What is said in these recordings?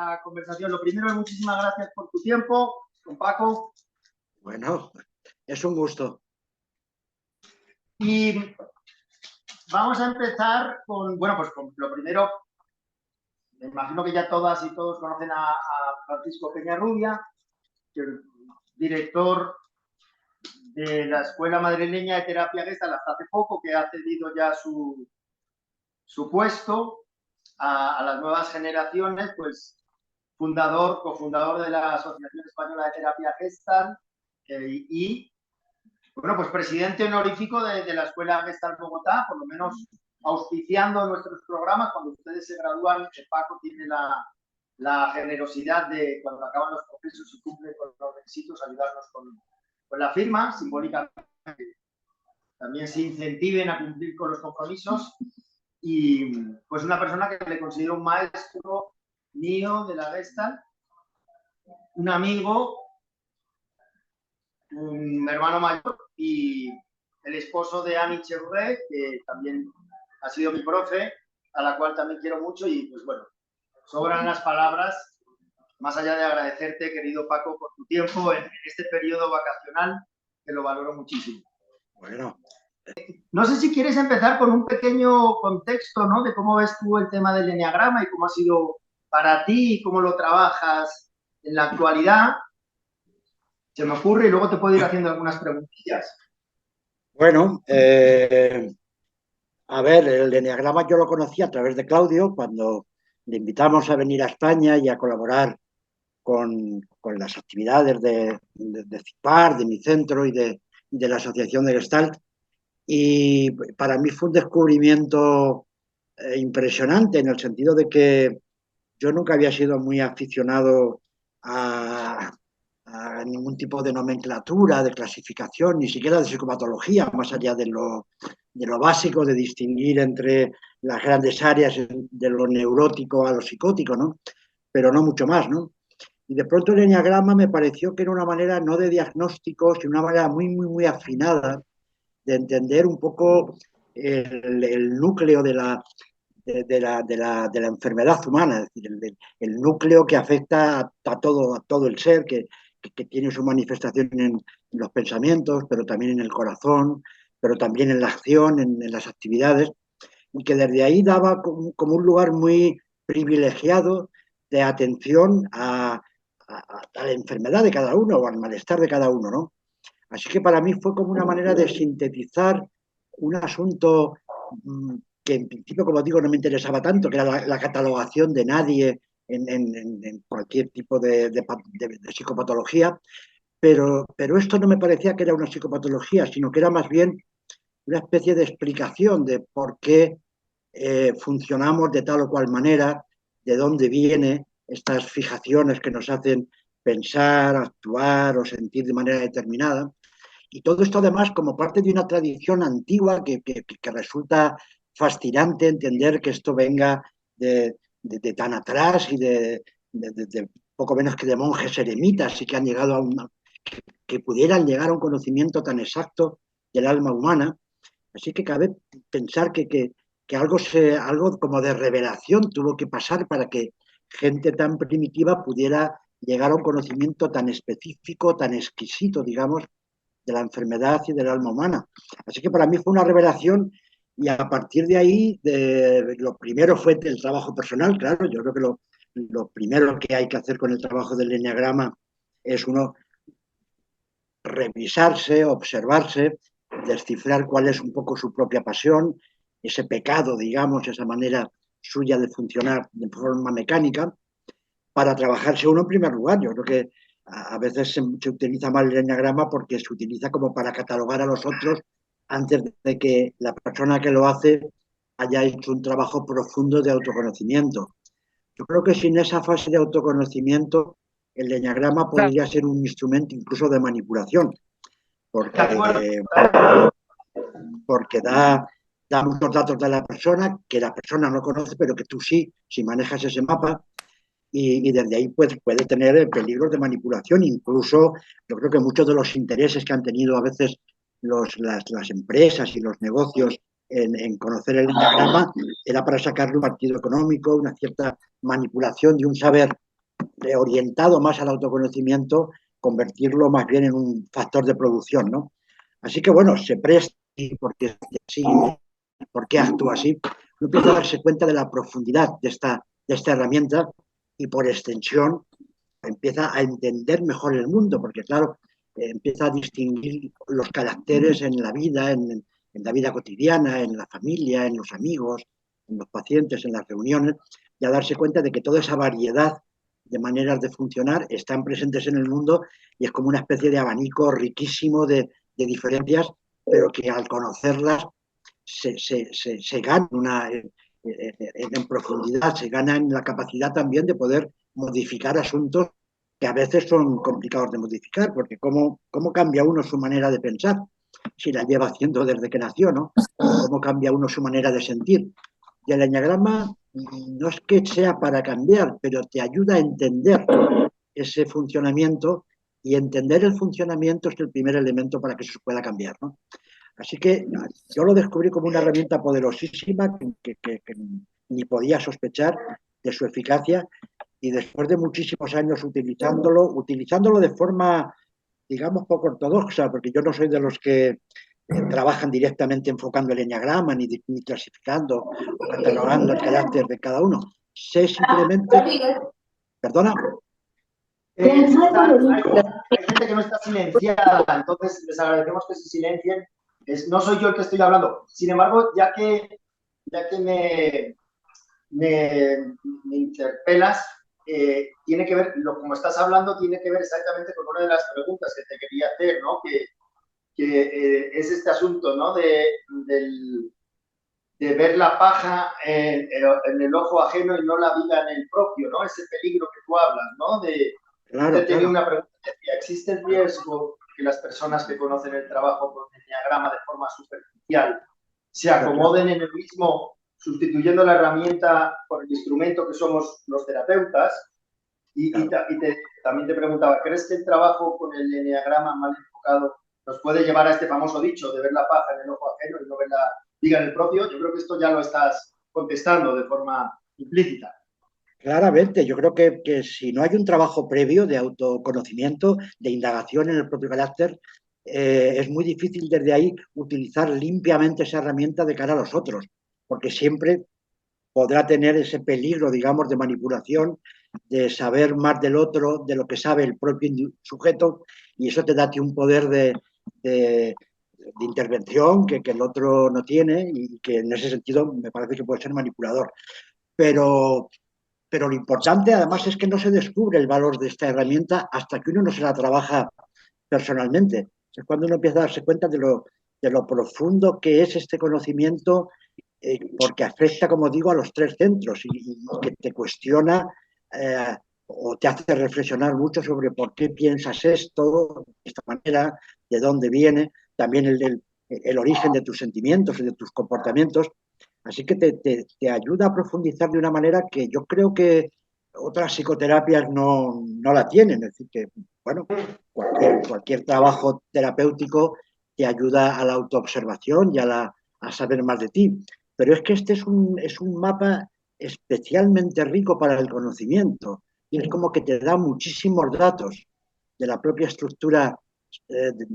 la conversación. Lo primero, muchísimas gracias por tu tiempo, don Paco. Bueno, es un gusto. Y vamos a empezar con, bueno, pues con lo primero, me imagino que ya todas y todos conocen a Francisco Peñarrubia, que es director de la Escuela Madrileña de Terapia Gestalt hasta hace poco, que ha cedido ya su puesto a las nuevas generaciones, pues cofundador de la Asociación Española de Terapia Gestalt y, bueno, pues presidente honorífico de la Escuela Gestalt Bogotá, por lo menos auspiciando nuestros programas. Cuando ustedes se gradúan, Paco tiene la generosidad de, cuando acaban los procesos y cumplen con los requisitos, ayudarnos con la firma, simbólicamente, también se incentiven a cumplir con los compromisos. Y pues una persona que le considero un maestro mío de la Gestalt, un amigo, un hermano mayor y el esposo de Annie Chevrolet, que también ha sido mi profe, a la cual también quiero mucho. Y pues bueno, sobran las palabras, más allá de agradecerte, querido Paco, por tu tiempo en este periodo vacacional, que lo valoro muchísimo. Bueno. No sé si quieres empezar con un pequeño contexto, ¿no?, de cómo ves tú el tema del eneagrama y cómo ha sido para ti y cómo lo trabajas en la actualidad. Se me ocurre y luego te puedo ir haciendo algunas preguntillas. Bueno, a ver, el eneagrama yo lo conocí a través de Claudio, cuando le invitamos a venir a España y a colaborar con las actividades de CIPAR, de mi centro y de la Asociación de Gestalt. Y para mí fue un descubrimiento impresionante, en el sentido de que yo nunca había sido muy aficionado a ningún tipo de nomenclatura, de clasificación, ni siquiera de psicopatología, más allá de lo básico, de distinguir entre las grandes áreas de lo neurótico a lo psicótico, ¿no? Pero no mucho más, ¿no? Y de pronto el eneagrama me pareció que era una manera no de diagnóstico, sino una manera muy, muy, muy afinada de entender un poco el núcleo de la enfermedad humana, es decir, el núcleo que afecta a todo el ser, que tiene su manifestación en los pensamientos, pero también en el corazón, pero también en la acción, en las actividades, y que desde ahí daba como un lugar muy privilegiado de atención a la enfermedad de cada uno o al malestar de cada uno, ¿no? Así que para mí fue como una manera de sintetizar un asunto que en principio, como digo, no me interesaba tanto, que era la catalogación de nadie en cualquier tipo de psicopatología, pero esto no me parecía que era una psicopatología, sino que era más bien una especie de explicación de por qué funcionamos de tal o cual manera, de dónde vienen estas fijaciones que nos hacen pensar, actuar o sentir de manera determinada. Y todo esto además como parte de una tradición antigua que resulta fascinante entender que esto venga de tan atrás y de poco menos que de monjes eremitas y que han llegado que pudieran llegar a un conocimiento tan exacto del alma humana. Así que cabe pensar que algo como de revelación tuvo que pasar para que gente tan primitiva pudiera llegar a un conocimiento tan específico, tan exquisito, digamos, de la enfermedad y del alma humana. Así que para mí fue una revelación, y a partir de ahí lo primero fue el trabajo personal. Claro, yo creo que lo primero que hay que hacer con el trabajo del eneagrama es uno revisarse, observarse, descifrar cuál es un poco su propia pasión, ese pecado, digamos, esa manera suya de funcionar de forma mecánica, para trabajarse uno en primer lugar. Yo creo que a veces se utiliza mal el eneagrama porque se utiliza como para catalogar a los otros antes de que la persona que lo hace haya hecho un trabajo profundo de autoconocimiento. Yo creo que sin esa fase de autoconocimiento el eneagrama podría ser un instrumento incluso de manipulación, porque da muchos datos de la persona que la persona no conoce, pero que tú sí, si manejas ese mapa. Y desde ahí puede tener peligros de manipulación. Incluso yo creo que muchos de los intereses que han tenido a veces las empresas y los negocios en conocer el eneagrama era para sacarle un partido económico, una cierta manipulación de un saber orientado más al autoconocimiento, convertirlo más bien en un factor de producción, ¿no? Así que bueno, se presta porque así, por qué actúa así, uno empieza a darse cuenta de la profundidad de esta herramienta y por extensión empieza a entender mejor el mundo, porque claro, empieza a distinguir los caracteres en la vida, en la vida cotidiana, en la familia, en los amigos, en los pacientes, en las reuniones, y a darse cuenta de que toda esa variedad de maneras de funcionar están presentes en el mundo y es como una especie de abanico riquísimo de diferencias, pero que al conocerlas se gana en profundidad, se gana en la capacidad también de poder modificar asuntos que a veces son complicados de modificar, porque ¿cómo cambia uno su manera de pensar? Si la lleva haciendo desde que nació, ¿no? ¿Cómo cambia uno su manera de sentir? Y el enneagrama no es que sea para cambiar, pero te ayuda a entender ese funcionamiento y entender el funcionamiento es el primer elemento para que se pueda cambiar, ¿no? Así que yo lo descubrí como una herramienta poderosísima que ni podía sospechar de su eficacia y después de muchísimos años utilizándolo de forma, digamos, poco ortodoxa, porque yo no soy de los que trabajan directamente enfocando el enneagrama, ni clasificando o catalogando el carácter de cada uno. Sé simplemente... ¿Perdona? Hay gente que no está silenciada, entonces les agradecemos que se silencien. No soy yo el que estoy hablando. Sin embargo, ya que me interpelas, tiene que ver, como estás hablando, tiene que ver exactamente con una de las preguntas que te quería hacer, ¿no? Que es este asunto, ¿no? De ver la paja en el ojo ajeno y no la viga en el propio, ¿no? Ese peligro que tú hablas, ¿no? Claro, Tenía claro. una pregunta que decía, ¿existe el riesgo que las personas que conocen el trabajo con el enneagrama de forma superficial se Claro, claro. acomoden en el mismo, sustituyendo la herramienta por el instrumento que somos los terapeutas? Claro. También te preguntaba, ¿crees que el trabajo con el enneagrama mal enfocado nos puede llevar a este famoso dicho de ver la paja en el ojo ajeno y no ver la viga en el propio? Yo creo que esto ya lo estás contestando de forma implícita. Claramente, yo creo que si no hay un trabajo previo de autoconocimiento, de indagación en el propio carácter, es muy difícil desde ahí utilizar limpiamente esa herramienta de cara a los otros, porque siempre podrá tener ese peligro, digamos, de manipulación, de saber más del otro, de lo que sabe el propio sujeto, y eso te da a ti un poder de, de intervención que el otro no tiene y que en ese sentido me parece que puede ser manipulador. Pero pero lo importante además es que no se descubre el valor de esta herramienta hasta que uno no se la trabaja personalmente. Es cuando uno empieza a darse cuenta de lo profundo que es este conocimiento, porque afecta, como digo, a los tres centros y que te cuestiona o te hace reflexionar mucho sobre por qué piensas esto de esta manera, de dónde viene, también el origen de tus sentimientos y de tus comportamientos. Así que te ayuda a profundizar de una manera que yo creo que otras psicoterapias no la tienen. Es decir, que, bueno, cualquier trabajo terapéutico te ayuda a la autoobservación y a saber más de ti. Pero es que este es un mapa especialmente rico para el conocimiento y es como que te da muchísimos datos de la propia estructura eh, de,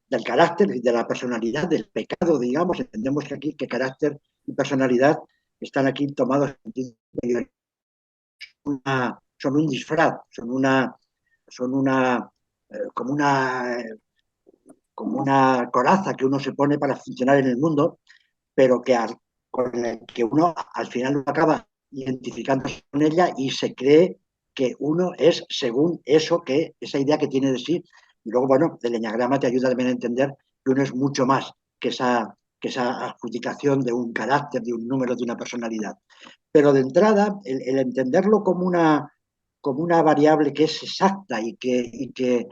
del carácter y de la personalidad, del pecado, digamos. Entendemos que aquí que carácter y personalidad están aquí tomados son un disfraz, son una como como una coraza que uno se pone para funcionar en el mundo, pero con el que uno al final acaba identificándose con ella y se cree que uno es según esa idea que tiene de sí. Y luego, bueno, el enneagrama te ayuda también a entender que uno es mucho más que esa adjudicación de un carácter, de un número, de una personalidad. Pero de entrada, el entenderlo como una variable que es exacta y que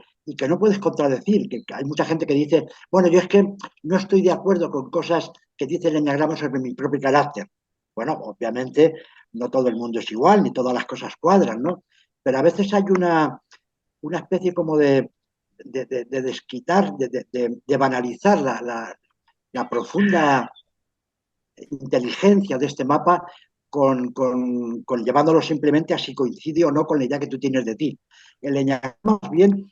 no puedes contradecir, que hay mucha gente que dice, bueno, yo es que no estoy de acuerdo con cosas que dice el enneagrama sobre mi propio carácter. Bueno, obviamente no todo el mundo es igual, ni todas las cosas cuadran, ¿no? Pero a veces hay una especie como de desquitar, de banalizar la profunda inteligencia de este mapa con llevándolo simplemente a si coincide o no con la idea que tú tienes de ti. El enneagrama más bien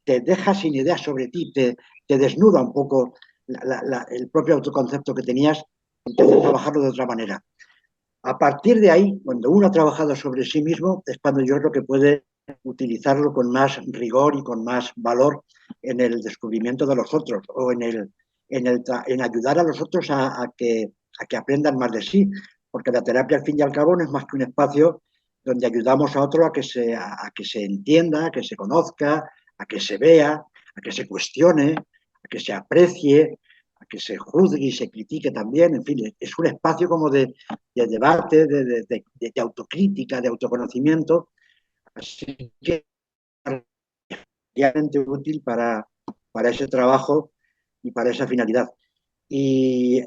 te deja sin ideas sobre ti, te desnuda un poco el propio autoconcepto que tenías, te hace trabajarlo de otra manera. A partir de ahí, cuando uno ha trabajado sobre sí mismo, es cuando yo creo que puede utilizarlo con más rigor y con más valor en el descubrimiento de los otros o en ayudar a los otros a que aprendan más de sí, porque la terapia al fin y al cabo no es más que un espacio donde ayudamos a otro a que se entienda, a que se conozca, a que se vea, a que se cuestione, a que se aprecie, a que se juzgue y se critique también. En fin, es un espacio como de debate, de autocrítica, de autoconocimiento. Así que es realmente útil para ese trabajo y para esa finalidad. Y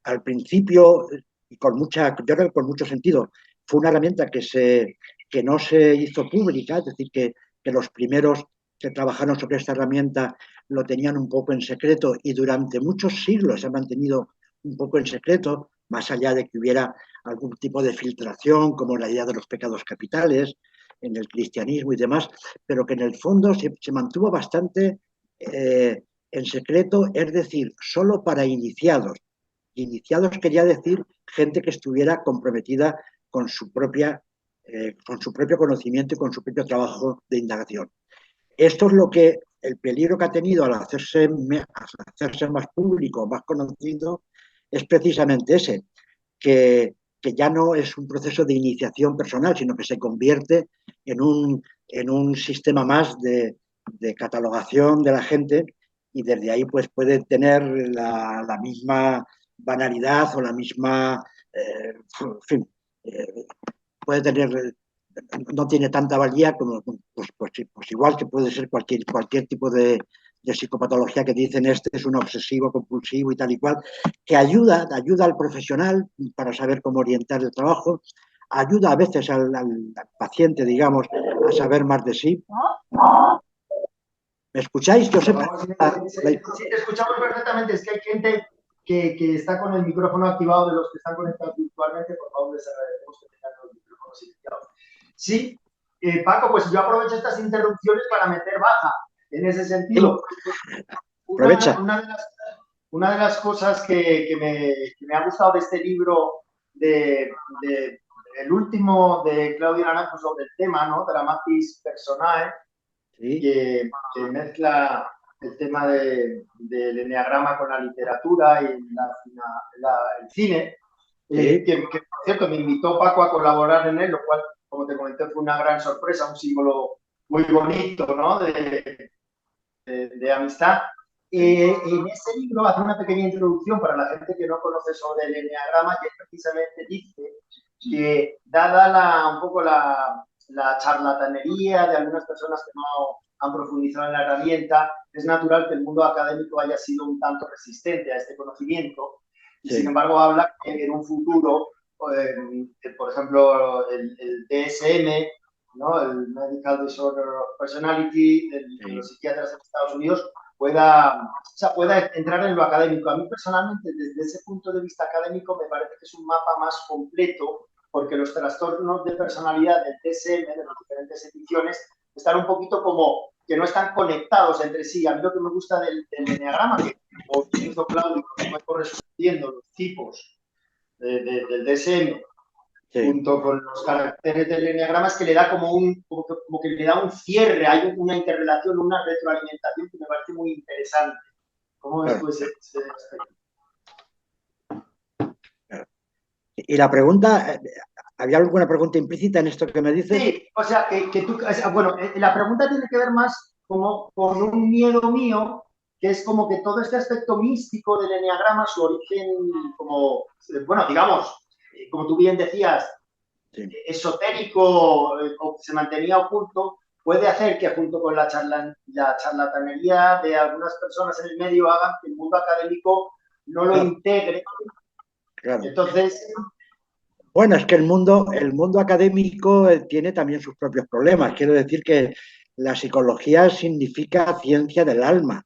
al principio, y yo creo que con mucho sentido, fue una herramienta que no se hizo pública, es decir, que los primeros que trabajaron sobre esta herramienta lo tenían un poco en secreto y durante muchos siglos se ha mantenido un poco en secreto, más allá de que hubiera algún tipo de filtración, como la idea de los pecados capitales en el cristianismo y demás, pero que en el fondo se mantuvo bastante en secreto, es decir, solo para iniciados. Iniciados quería decir gente que estuviera comprometida con con su propio conocimiento y con su propio trabajo de indagación. Esto es lo que el peligro que ha tenido al hacerse más público, más conocido, es precisamente ese, que ya no es un proceso de iniciación personal, sino que se convierte en un sistema más de catalogación de la gente y desde ahí pues puede tener la misma banalidad o la misma, en fin, puede tener, no tiene tanta valía como, pues igual que puede ser cualquier tipo de psicopatología que dicen este es un obsesivo compulsivo y tal y cual, que ayuda al profesional para saber cómo orientar el trabajo, ayuda a veces al paciente, digamos, a saber más de sí. ¿Me escucháis? Yo sé. Sí, te escuchamos perfectamente. Es que hay gente que está con el micrófono activado de los que están conectados virtualmente. Por favor, les agradecemos que tengan los micrófonos silenciados. Sí, Paco, pues yo aprovecho estas interrupciones para meter baja en ese sentido. Aprovecha. Una de las cosas que me ha gustado de este libro, el último de Claudio Naranjo sobre el tema, ¿no? Dramatis Personae, Sí. que mezcla el tema del enneagrama con la literatura y el cine, Sí. que por cierto me invitó Paco a colaborar en él, lo cual, como te comenté, fue una gran sorpresa, un símbolo muy bonito, ¿no? de amistad. En este libro hace una pequeña introducción para la gente que no conoce sobre el enneagrama, que precisamente dice que dada un poco la charlatanería de algunas personas que no han profundizado en la herramienta, es natural que el mundo académico haya sido un tanto resistente a este conocimiento y sin embargo habla que en un futuro, por ejemplo, el DSM, ¿no? El Medical Disorder of Personality de los psiquiatras en Estados Unidos, pueda entrar en lo académico. A mí personalmente, desde ese punto de vista académico, me parece que es un mapa más completo porque los trastornos de personalidad del DSM, de las diferentes ediciones, están un poquito como que no están conectados entre sí. A mí lo que me gusta del enneagrama, que como hizo Claudio, que fue correspondiendo los tipos del DSM, junto con los caracteres del enneagrama, es que le da como que le da un cierre, hay una interrelación, una retroalimentación que me parece muy interesante. ¿Cómo ves tú ese aspecto? Y la pregunta, ¿había alguna pregunta implícita en esto que me dices? Sí, o sea, que tú, bueno, la pregunta tiene que ver más como con un miedo mío, que es como que todo este aspecto místico del enneagrama, su origen como, bueno, digamos, como tú bien decías, esotérico, o se mantenía oculto, puede hacer que junto con la charlatanería de algunas personas en el medio hagan que el mundo académico no lo integre. Claro. Entonces, bueno, es que el mundo académico tiene también sus propios problemas. Quiero decir que la psicología significa ciencia del alma.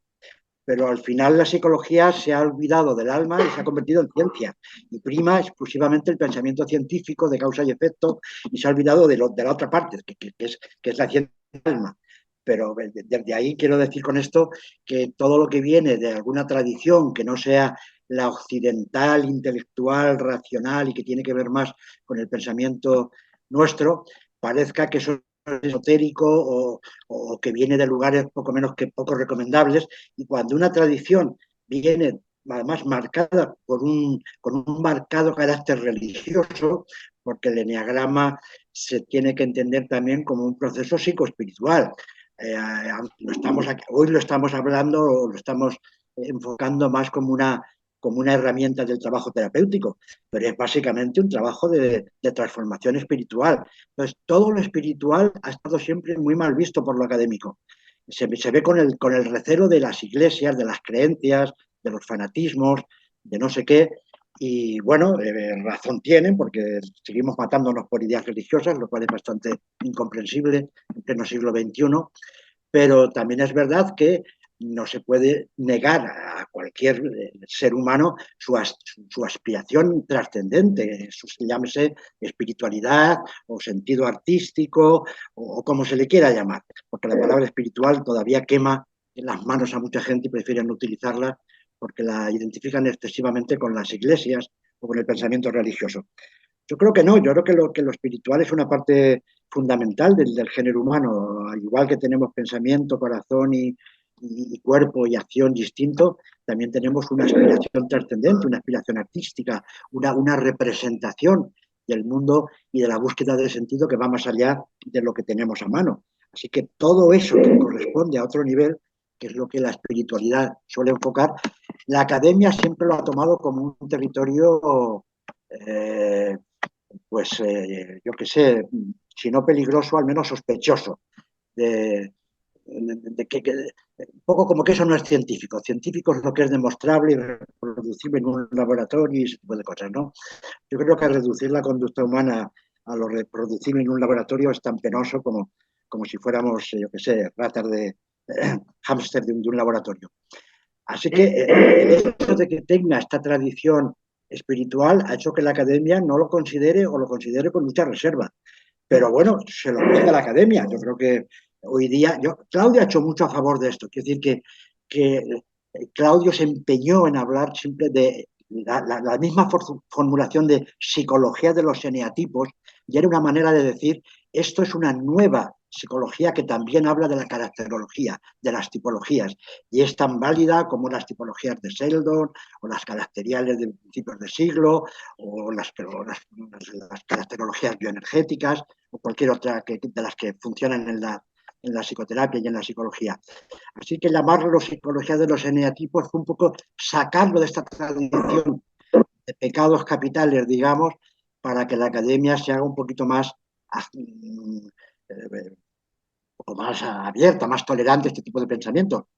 pero al final la psicología se ha olvidado del alma y se ha convertido en ciencia, y prima exclusivamente el pensamiento científico de causa y efecto, y se ha olvidado de la otra parte, que es la ciencia del alma. Pero desde ahí quiero decir con esto que todo lo que viene de alguna tradición que no sea la occidental, intelectual, racional y que tiene que ver más con el pensamiento nuestro, parezca que eso es esotérico o que viene de lugares poco menos que poco recomendables, y cuando una tradición viene además marcada con un marcado carácter religioso, porque el eneagrama se tiene que entender también como un proceso psicoespiritual. Hoy lo estamos hablando, o lo estamos enfocando más como una herramienta del trabajo terapéutico, pero es básicamente un trabajo de transformación espiritual. Entonces, todo lo espiritual ha estado siempre muy mal visto por lo académico. Se ve con el recelo de las iglesias, de las creencias, de los fanatismos, de no sé qué, y bueno, razón tienen, porque seguimos matándonos por ideas religiosas, lo cual es bastante incomprensible en pleno siglo XXI, pero también es verdad que no se puede negar a cualquier ser humano su aspiración trascendente, llámese espiritualidad o sentido artístico o como se le quiera llamar, porque la palabra espiritual todavía quema en las manos a mucha gente y prefieren no utilizarla porque la identifican excesivamente con las iglesias o con el pensamiento religioso. Yo creo que no, yo creo que lo espiritual es una parte fundamental del género humano, al igual que tenemos pensamiento, corazón y cuerpo y acción distinto, también tenemos una aspiración trascendente, una aspiración artística, una representación del mundo y de la búsqueda de sentido que va más allá de lo que tenemos a mano. Así que todo eso que corresponde a otro nivel, que es lo que la espiritualidad suele enfocar, la academia siempre lo ha tomado como un territorio eh, pues yo qué sé, si no peligroso, al menos sospechoso, de, un poco como que eso no es científico. Científico es lo que es demostrable y reproducible en un laboratorio y ese tipo de cosas, ¿no? Yo creo que reducir la conducta humana a lo reproducible en un laboratorio es tan penoso como si fuéramos, yo qué sé, ratas hámster de un laboratorio. Así que el hecho de que tenga esta tradición espiritual ha hecho que la academia no lo considere o lo considere con mucha reserva. Pero bueno, se lo cuesta la academia. Yo creo que hoy día, Claudio ha hecho mucho a favor de esto. Quiero decir que Claudio se empeñó en hablar siempre de la misma formulación de psicología de los eneatipos, y era una manera de decir, esto es una nueva psicología que también habla de la caracterología, de las tipologías, y es tan válida como las tipologías de Sheldon o las caracteriales de principios de siglo o las caracterologías bioenergéticas o cualquier otra de las que funcionan en la psicoterapia y en la psicología. Así que llamarlo psicología de los eneatipos fue un poco sacarlo de esta tradición de pecados capitales, digamos, para que la academia se haga un poquito más, un poco más abierta, más tolerante a este tipo de pensamiento.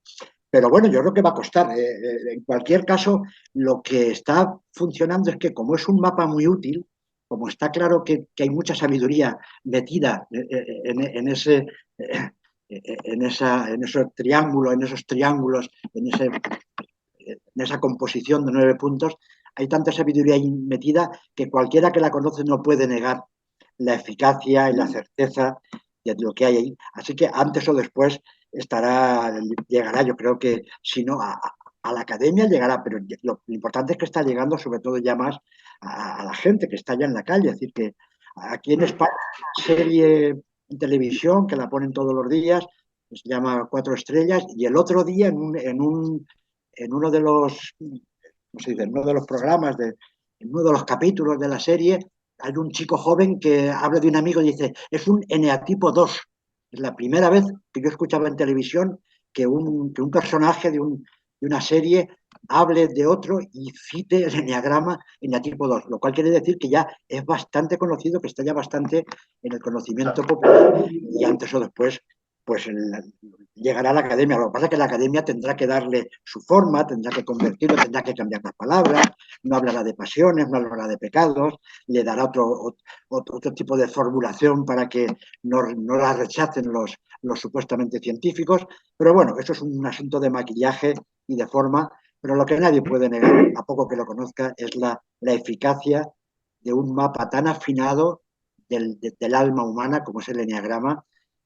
Pero bueno, yo creo que va a costar. En cualquier caso, lo que está funcionando es que como es un mapa muy útil, como está claro que hay mucha sabiduría metida ese, en esos triángulos, en esa composición de 9 puntos, hay tanta sabiduría ahí metida que cualquiera que la conoce no puede negar la eficacia y la certeza de lo que hay ahí. Así que antes o después llegará, yo creo que si no a la academia llegará, pero lo importante es que está llegando sobre todo ya más a la gente que está ya en la calle. Es decir, que aquí en España hay una serie en televisión que la ponen todos los días, que se llama Cuatro Estrellas, y el otro día en uno de los, ¿cómo se dice? En uno de los programas, en uno de los capítulos de la serie, hay un chico joven que habla de un amigo y dice, es un eneatipo 2. Es la primera vez que yo escuchaba en televisión que un personaje de una serie hable de otro y cite el eneagrama eneatipo 2, lo cual quiere decir que ya es bastante conocido, que está ya bastante en el conocimiento popular, y antes o después pues llegará a la academia. Lo que pasa es que la academia tendrá que darle su forma, tendrá que convertirlo, tendrá que cambiar las palabras, no hablará de pasiones, no hablará de pecados, le dará otro tipo de formulación para que no la rechacen los supuestamente científicos, pero bueno, eso es un asunto de maquillaje y de forma, pero lo que nadie puede negar, a poco que lo conozca, es la eficacia de un mapa tan afinado del alma humana como es el eneagrama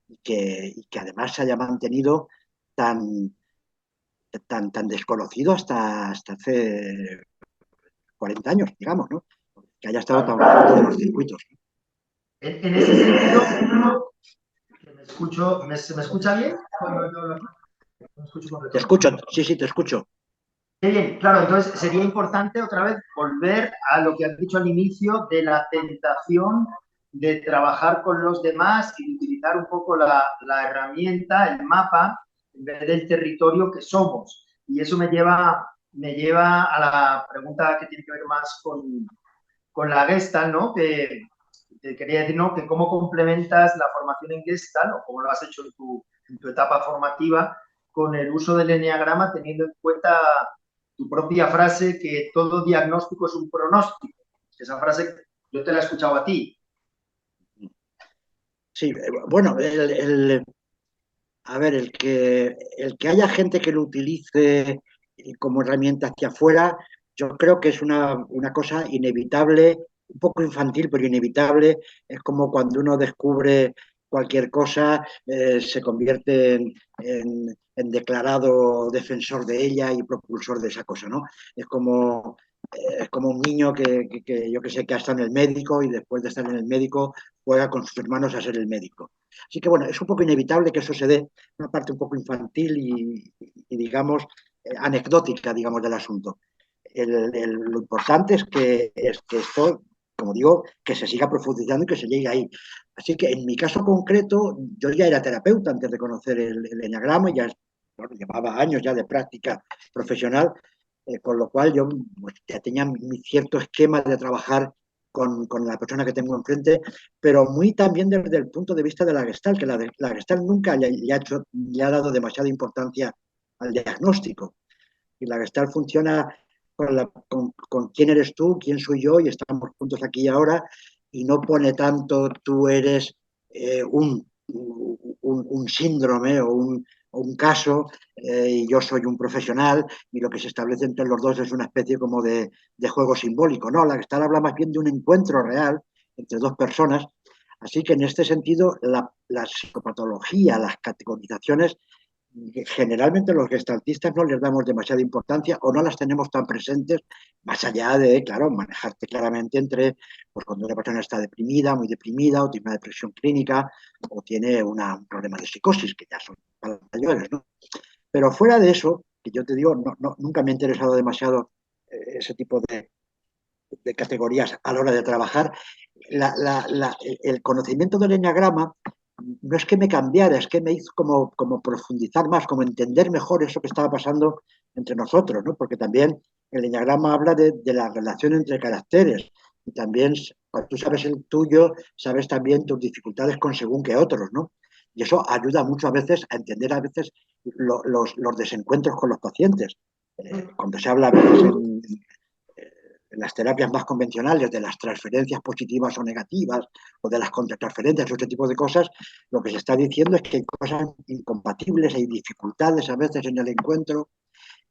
y que además se haya mantenido tan, tan desconocido hasta hace 40 años, digamos, ¿no? Que haya estado tan Claro. fuera de los circuitos. En ese sentido, ¿se me escucha bien? Cuando yo me escucho Te correctamente. escucho, sí, sí, te escucho. Qué bien, claro, entonces sería importante otra vez volver a lo que has dicho al inicio de la tentación de trabajar con los demás y de utilizar un poco la herramienta, el mapa, en vez del territorio que somos. Y eso me lleva a la pregunta que tiene que ver más con la Gestalt, ¿no? Que te quería decir, ¿no? Que cómo complementas la formación en Gestalt o cómo lo has hecho en tu etapa formativa con el uso del eneagrama, teniendo en cuenta tu propia frase que todo diagnóstico es un pronóstico. Esa frase yo te la he escuchado a ti. Sí, bueno, a ver, el que haya gente que lo utilice como herramienta hacia afuera, yo creo que es una cosa inevitable, un poco infantil, pero inevitable. Es como cuando uno descubre cualquier cosa, se convierte en declarado defensor de ella y propulsor de esa cosa, ¿no? Es como un niño que yo que sé, que ha estado en el médico y después de estar en el médico juega con sus hermanos a ser el médico. Así que bueno, es un poco inevitable que eso se dé, una parte un poco infantil y digamos, anecdótica, digamos, del asunto. Lo importante es que esto, como digo, que se siga profundizando y que se llegue ahí. Así que en mi caso concreto, yo ya era terapeuta antes de conocer el enneagrama, ya bueno, llevaba años ya de práctica profesional, con lo cual yo pues, ya tenía mi cierto esquema de trabajar con la persona que tengo enfrente, pero muy también desde el punto de vista de la Gestalt, que la Gestalt nunca le ha dado demasiada importancia al diagnóstico. Y la Gestalt funciona con quién eres tú, quién soy yo, y estamos juntos aquí y ahora, y no pone tanto tú eres un síndrome o un caso, y yo soy un profesional, y lo que se establece entre los dos es una especie como de juego simbólico. No, la Gestalt habla más bien de un encuentro real entre dos personas. Así que en este sentido, la psicopatología, las categorizaciones generalmente los gestaltistas no les damos demasiada importancia o no las tenemos tan presentes, más allá de, claro, manejarte claramente entre, pues cuando una persona está deprimida, muy deprimida, o tiene una depresión clínica, o tiene un problema de psicosis, que ya son mayores, ¿no? Pero fuera de eso, que yo te digo, nunca me ha interesado demasiado ese tipo de categorías a la hora de trabajar, el conocimiento del enneagrama no es que me cambiara, es que me hizo como profundizar más, como entender mejor eso que estaba pasando entre nosotros, ¿no? Porque también el enneagrama habla de la relación entre caracteres y también cuando tú sabes el tuyo, sabes también tus dificultades con según que otros, ¿no? Y eso ayuda mucho a veces a entender a veces los desencuentros con los pacientes. Cuando se habla a veces en las terapias más convencionales de las transferencias positivas o negativas o de las contratransferencias o ese tipo de cosas, lo que se está diciendo es que hay cosas incompatibles, hay dificultades a veces en el encuentro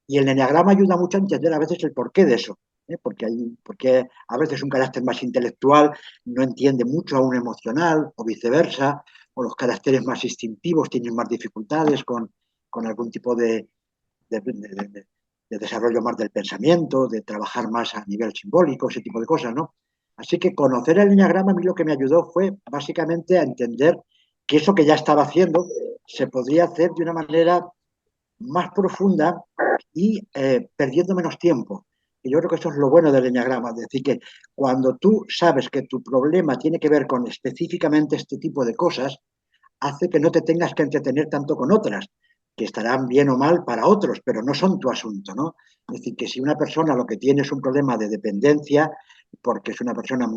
y el enneagrama ayuda mucho a entender a veces el porqué de eso. Porque a veces un carácter más intelectual no entiende mucho a un emocional o viceversa, o los caracteres más instintivos tienen más dificultades con algún tipo de desarrollo más del pensamiento, de trabajar más a nivel simbólico, ese tipo de cosas, ¿no? Así que conocer el enneagrama a mí lo que me ayudó fue básicamente a entender que eso que ya estaba haciendo se podría hacer de una manera más profunda y perdiendo menos tiempo. Y yo creo que eso es lo bueno del enneagrama, es decir, que cuando tú sabes que tu problema tiene que ver con específicamente este tipo de cosas, hace que no te tengas que entretener tanto con otras, que estarán bien o mal para otros, pero no son tu asunto, ¿no? Es decir, que si una persona lo que tiene es un problema de dependencia, porque es una persona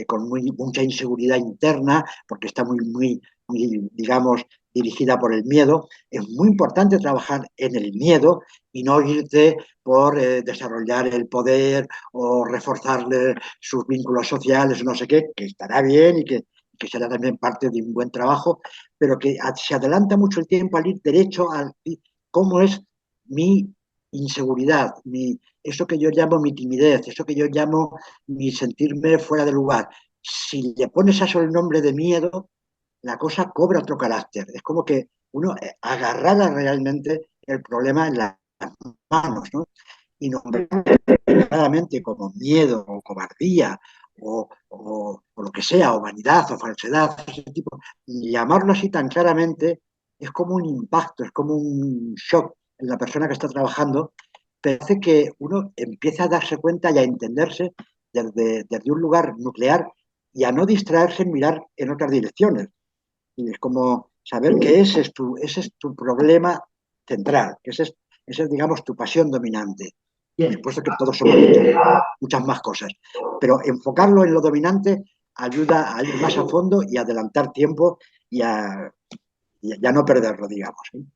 con mucha inseguridad interna, porque está muy, digamos, dirigida por el miedo, es muy importante trabajar en el miedo y no irte por desarrollar el poder o reforzarle sus vínculos sociales o no sé qué, que estará bien que será también parte de un buen trabajo, pero que se adelanta mucho el tiempo al ir derecho a cómo es mi inseguridad, eso que yo llamo mi timidez, eso que yo llamo mi sentirme fuera de lugar. Si le pones a eso el nombre de miedo, la cosa cobra otro carácter. Es como que uno agarrara realmente el problema en las manos, ¿no? Y nombrarlo claramente como miedo o cobardía o lo que sea, o vanidad o falsedad, ese tipo, llamarlo así tan claramente es como un impacto, es como un shock en la persona que está trabajando, pero hace que uno empiece a darse cuenta y a entenderse desde un lugar nuclear y a no distraerse en mirar en otras direcciones. Y es como saber que ese es tu problema central, que ese es, digamos, tu pasión dominante. Por Bien. supuesto que todos somos muchas más cosas, pero enfocarlo en lo dominante ayuda a ir más a fondo y a adelantar tiempo y a no perderlo, digamos. ¿Sí?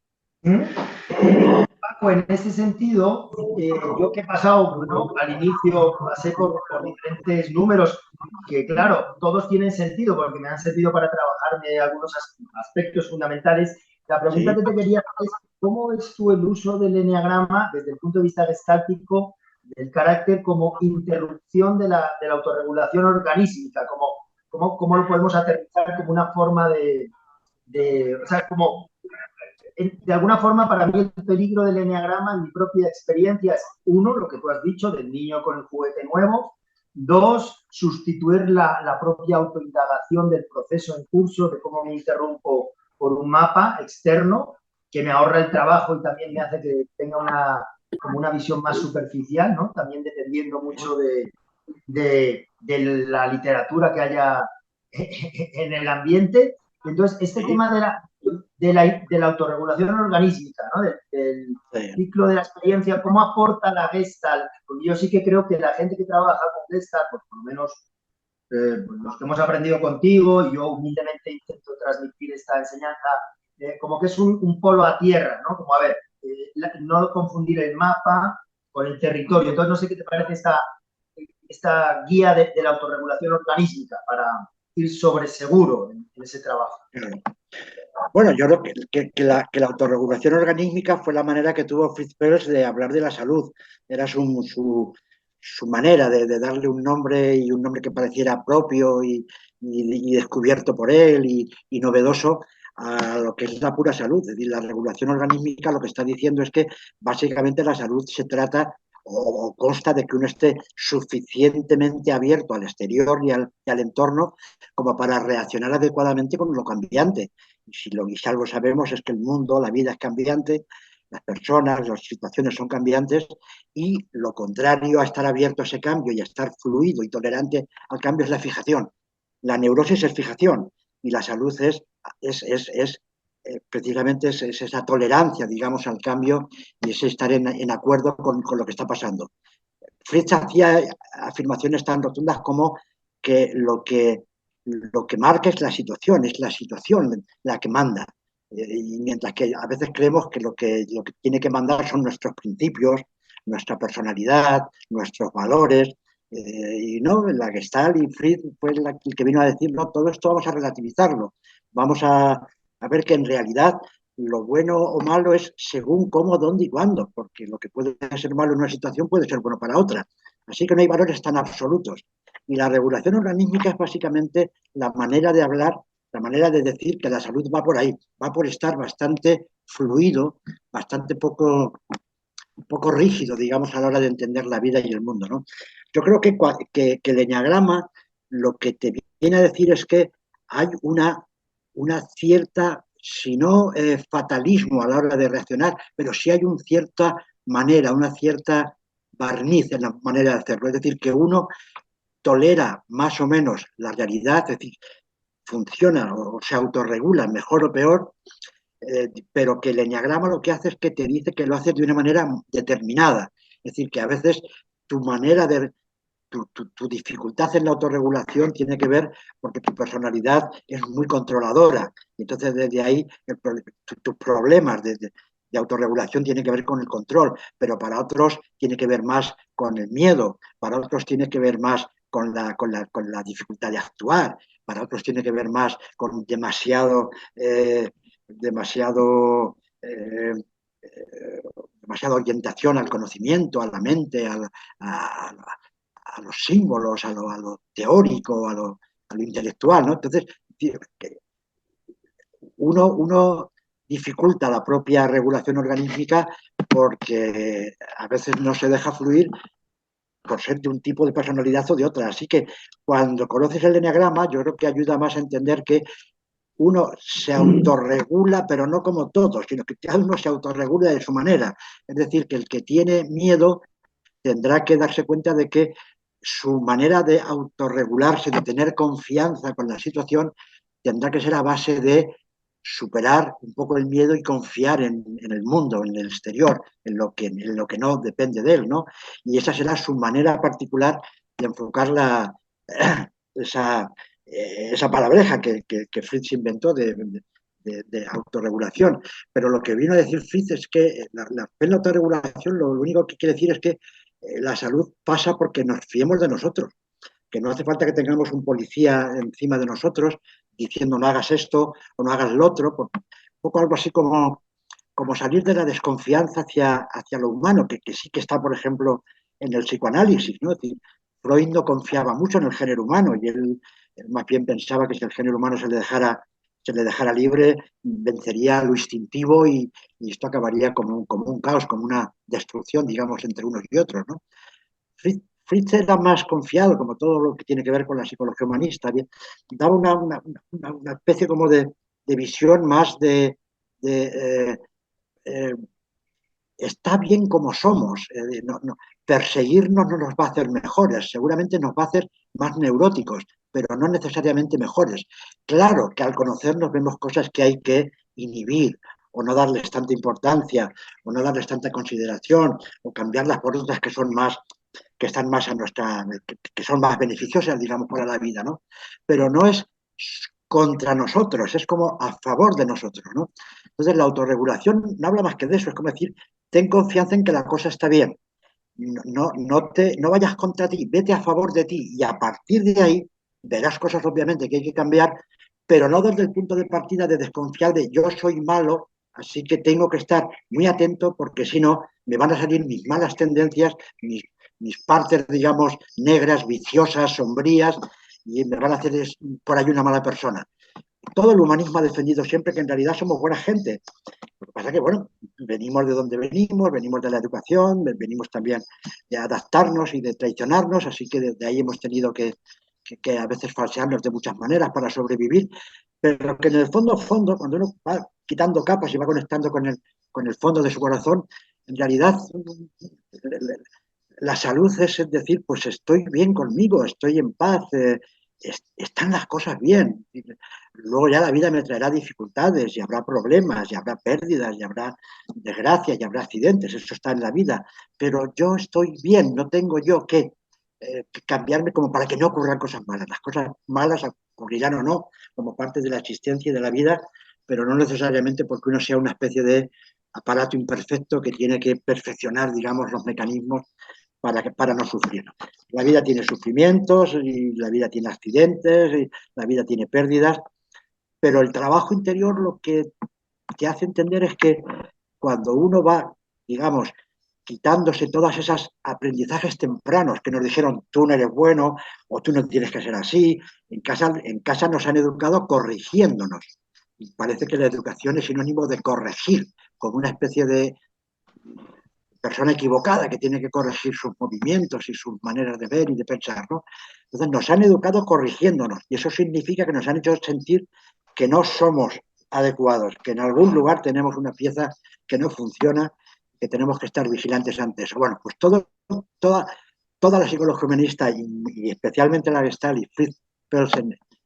Paco, en ese sentido, yo que he pasado, bueno, al inicio pasé por diferentes números que, claro, todos tienen sentido porque me han servido para trabajarme algunos aspectos fundamentales. La pregunta Sí. que te quería hacer es, ¿cómo ves tú el uso del eneagrama desde el punto de vista gestáltico del carácter como interrupción de la autorregulación organística? ¿Cómo lo podemos aterrizar como una forma o sea, como de alguna forma, para mí el peligro del enneagrama en mi propia experiencia es, uno, lo que tú has dicho, del niño con el juguete nuevo; dos, sustituir la propia autoindagación del proceso en curso, de cómo me interrumpo por un mapa externo, que me ahorra el trabajo y también me hace que tenga como una visión más superficial, ¿no? También dependiendo mucho de la literatura que haya en el ambiente. Entonces, este Sí, tema de la autorregulación organística, ¿no? Del sí. ciclo de la experiencia, ¿cómo aporta la Gestalt? Porque yo sí que creo que la gente que trabaja con Gestalt, pues por lo menos los que hemos aprendido contigo, y yo humildemente intento transmitir esta enseñanza, como que es un polo a tierra, ¿no? Como, a ver, no confundir el mapa con el territorio. Entonces, no sé qué te parece esta guía de la autorregulación organística para ir sobre seguro en ese trabajo. Claro. Bueno, yo creo que la autorregulación organísmica fue la manera que tuvo Fritz Perls de hablar de la salud. Era su manera de darle un nombre y un nombre que pareciera propio y descubierto por él y novedoso a lo que es la pura salud. Es decir, la regulación organísmica lo que está diciendo es que básicamente la salud se trata o consta de que uno esté suficientemente abierto al exterior y al entorno como para reaccionar adecuadamente con lo cambiante. Si algo sabemos es que el mundo, la vida es cambiante, las personas, las situaciones son cambiantes y lo contrario a estar abierto a ese cambio y a estar fluido y tolerante al cambio es la fijación. La neurosis es fijación y la salud es precisamente es esa tolerancia, digamos, al cambio y ese estar en acuerdo con lo que está pasando. Fritz hacía afirmaciones tan rotundas como que lo que marca es la situación la que manda. Y mientras que a veces creemos que lo que tiene que mandar son nuestros principios, nuestra personalidad, nuestros valores. Y no, la Gestalt y Fritz fue el que vino a decir, no, todo esto vamos a relativizarlo. Vamos a ver que en realidad lo bueno o malo es según cómo, dónde y cuándo, porque lo que puede ser malo en una situación puede ser bueno para otra. Así que no hay valores tan absolutos. Y la regulación organísmica es básicamente la manera de hablar, la manera de decir que la salud va por ahí, va por estar bastante fluido, bastante poco rígido, digamos, a la hora de entender la vida y el mundo, ¿no? Yo creo que el eneagrama lo que te viene a decir es que hay una cierta, si no fatalismo a la hora de reaccionar, pero sí hay una cierta manera, una cierta barniz en la manera de hacerlo. Es decir, que uno tolera más o menos la realidad, es decir, funciona o se autorregula mejor o peor, pero que el enneagrama lo que hace es que te dice que lo haces de una manera determinada. Es decir, que a veces tu manera de, tu dificultad en la autorregulación tiene que ver porque tu personalidad es muy controladora. Y entonces desde ahí tus problemas de autorregulación tienen que ver con el control, pero para otros tiene que ver más con el miedo, para otros tiene que ver más con la dificultad de actuar, para otros tiene que ver más con demasiado demasiada orientación al conocimiento, a la mente, a los símbolos, a lo teórico, a lo intelectual, ¿no? Entonces, uno dificulta la propia regulación organística porque a veces no se deja fluir por ser de un tipo de personalidad o de otra. Así que cuando conoces el eneagrama, yo creo que ayuda más a entender que uno se autorregula, pero no como todos, sino que cada uno se autorregula de su manera. Es decir, que el que tiene miedo tendrá que darse cuenta de que su manera de autorregularse, de tener confianza con la situación, tendrá que ser a base de superar un poco el miedo y confiar en el mundo, en el exterior, en lo que no depende de él, ¿no? Y esa será su manera particular de enfocar esa, esa palabreja que Fritz inventó de autorregulación. Pero lo que vino a decir Fritz es que la autorregulación lo único que quiere decir es que la salud pasa porque nos fiemos de nosotros, que no hace falta que tengamos un policía encima de nosotros diciendo no hagas esto o no hagas lo otro, un poco algo así como salir de la desconfianza hacia lo humano, que sí que está, por ejemplo, en el psicoanálisis, ¿no? Es decir, Freud no confiaba mucho en el género humano y él más bien pensaba que si el género humano se le dejara libre, vencería lo instintivo y esto acabaría como un caos, como una destrucción, digamos, entre unos y otros, ¿no? Fritz era más confiado, como todo lo que tiene que ver con la psicología humanista, bien, daba una especie como de visión más de eh, está bien como somos. Perseguirnos no nos va a hacer mejores, seguramente nos va a hacer más neuróticos, pero no necesariamente mejores. Claro que al conocernos vemos cosas que hay que inhibir o no darles tanta importancia o no darles tanta consideración o cambiarlas por otras que son más que están más a nuestra, que son más beneficiosas, digamos, para la vida, ¿no? Pero no es contra nosotros, es como a favor de nosotros, ¿no? Entonces la autorregulación no habla más que de eso, es como decir, ten confianza en que la cosa está bien, no vayas contra ti, vete a favor de ti y a partir de ahí verás cosas obviamente que hay que cambiar, pero no desde el punto de partida de desconfiar de yo soy malo, así que tengo que estar muy atento porque si no me van a salir mis malas tendencias, mis partes, digamos, negras, viciosas, sombrías, y me van a hacer por ahí una mala persona. Todo el humanismo ha defendido siempre que en realidad somos buena gente. Lo que pasa es que, bueno, venimos de donde venimos de la educación, venimos también de adaptarnos y de traicionarnos, así que desde ahí hemos tenido que a veces falsearnos de muchas maneras para sobrevivir, pero que en el fondo, cuando uno va quitando capas y va conectando con el fondo de su corazón, en realidad la salud es decir, pues estoy bien conmigo, estoy en paz, están las cosas bien. Luego ya la vida me traerá dificultades y habrá problemas y habrá pérdidas y habrá desgracias y habrá accidentes, eso está en la vida, pero yo estoy bien, no tengo yo que cambiarme como para que no ocurran cosas malas. Las cosas malas ocurrirán o no como parte de la existencia y de la vida, pero no necesariamente porque uno sea una especie de aparato imperfecto que tiene que perfeccionar, digamos, los mecanismos para no sufrir. La vida tiene sufrimientos, y la vida tiene accidentes, y la vida tiene pérdidas, pero el trabajo interior lo que te hace entender es que cuando uno va, digamos, quitándose todas esas aprendizajes tempranos que nos dijeron tú no eres bueno o tú no tienes que ser así, en casa nos han educado corrigiéndonos. Y parece que la educación es sinónimo de corregir, como una especie de persona equivocada que tiene que corregir sus movimientos y sus maneras de ver y de pensar, ¿no? Entonces nos han educado corrigiéndonos y eso significa que nos han hecho sentir que no somos adecuados, que en algún lugar tenemos una pieza que no funciona, que tenemos que estar vigilantes ante eso. Bueno, pues toda la psicología humanista y especialmente la Gestalt y Fritz Perls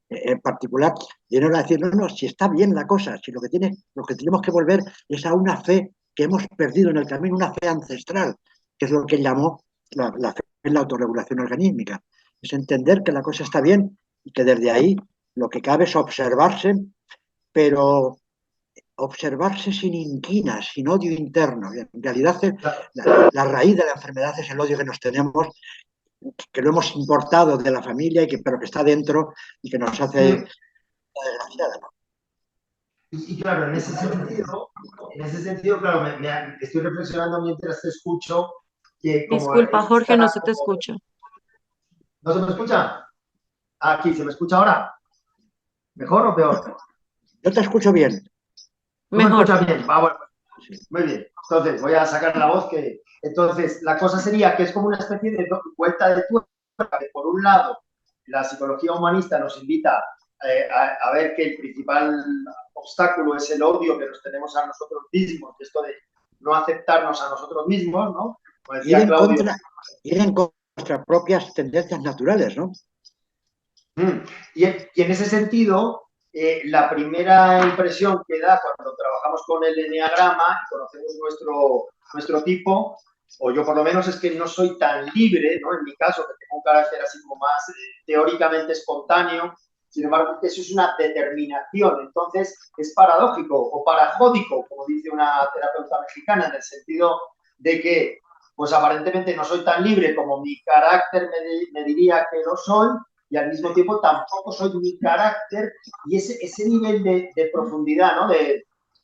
en particular, vienen a decir, no, si está bien la cosa, si lo que tenemos que volver es a una fe que hemos perdido en el camino, una fe ancestral, que es lo que él llamó la fe en la autorregulación organísmica. Es entender que la cosa está bien y que desde ahí lo que cabe es observarse, pero observarse sin inquinas, sin odio interno. En realidad, la raíz de la enfermedad es el odio que nos tenemos que lo hemos importado de la familia, pero que está dentro y que nos hace Mm. desgraciada, ¿no? Y claro, en ese sentido, claro, estoy reflexionando mientras te escucho que como Disculpa, Jorge, no se te escucha. ¿No se me escucha? Aquí, ¿se me escucha ahora? ¿Mejor o peor? Yo te escucho bien. ¿Tú me Mejor. escuchas bien? Va, bueno, Sí. muy bien. Entonces, voy a sacar la voz que... Entonces, la cosa sería que es como una especie de vuelta de tuerca, que por un lado, la psicología humanista nos invita a ver que el principal obstáculo es el odio que nos tenemos a nosotros mismos, esto de no aceptarnos a nosotros mismos, ¿no? Como Ir decía en Claudio. contra, ir en contra de nuestras propias tendencias naturales, ¿no? Y en ese sentido, la primera impresión que da cuando trabajamos con el enneagrama y conocemos nuestro tipo, o yo por lo menos, es que no soy tan libre, ¿no? En mi caso, que tengo un carácter así como más teóricamente espontáneo, sin embargo, eso es una determinación. Entonces, es paradójico o parajódico, como dice una terapeuta mexicana, en el sentido de que, pues aparentemente no soy tan libre como mi carácter me diría que lo soy, y al mismo tiempo tampoco soy mi carácter, y ese nivel de profundidad, ¿no?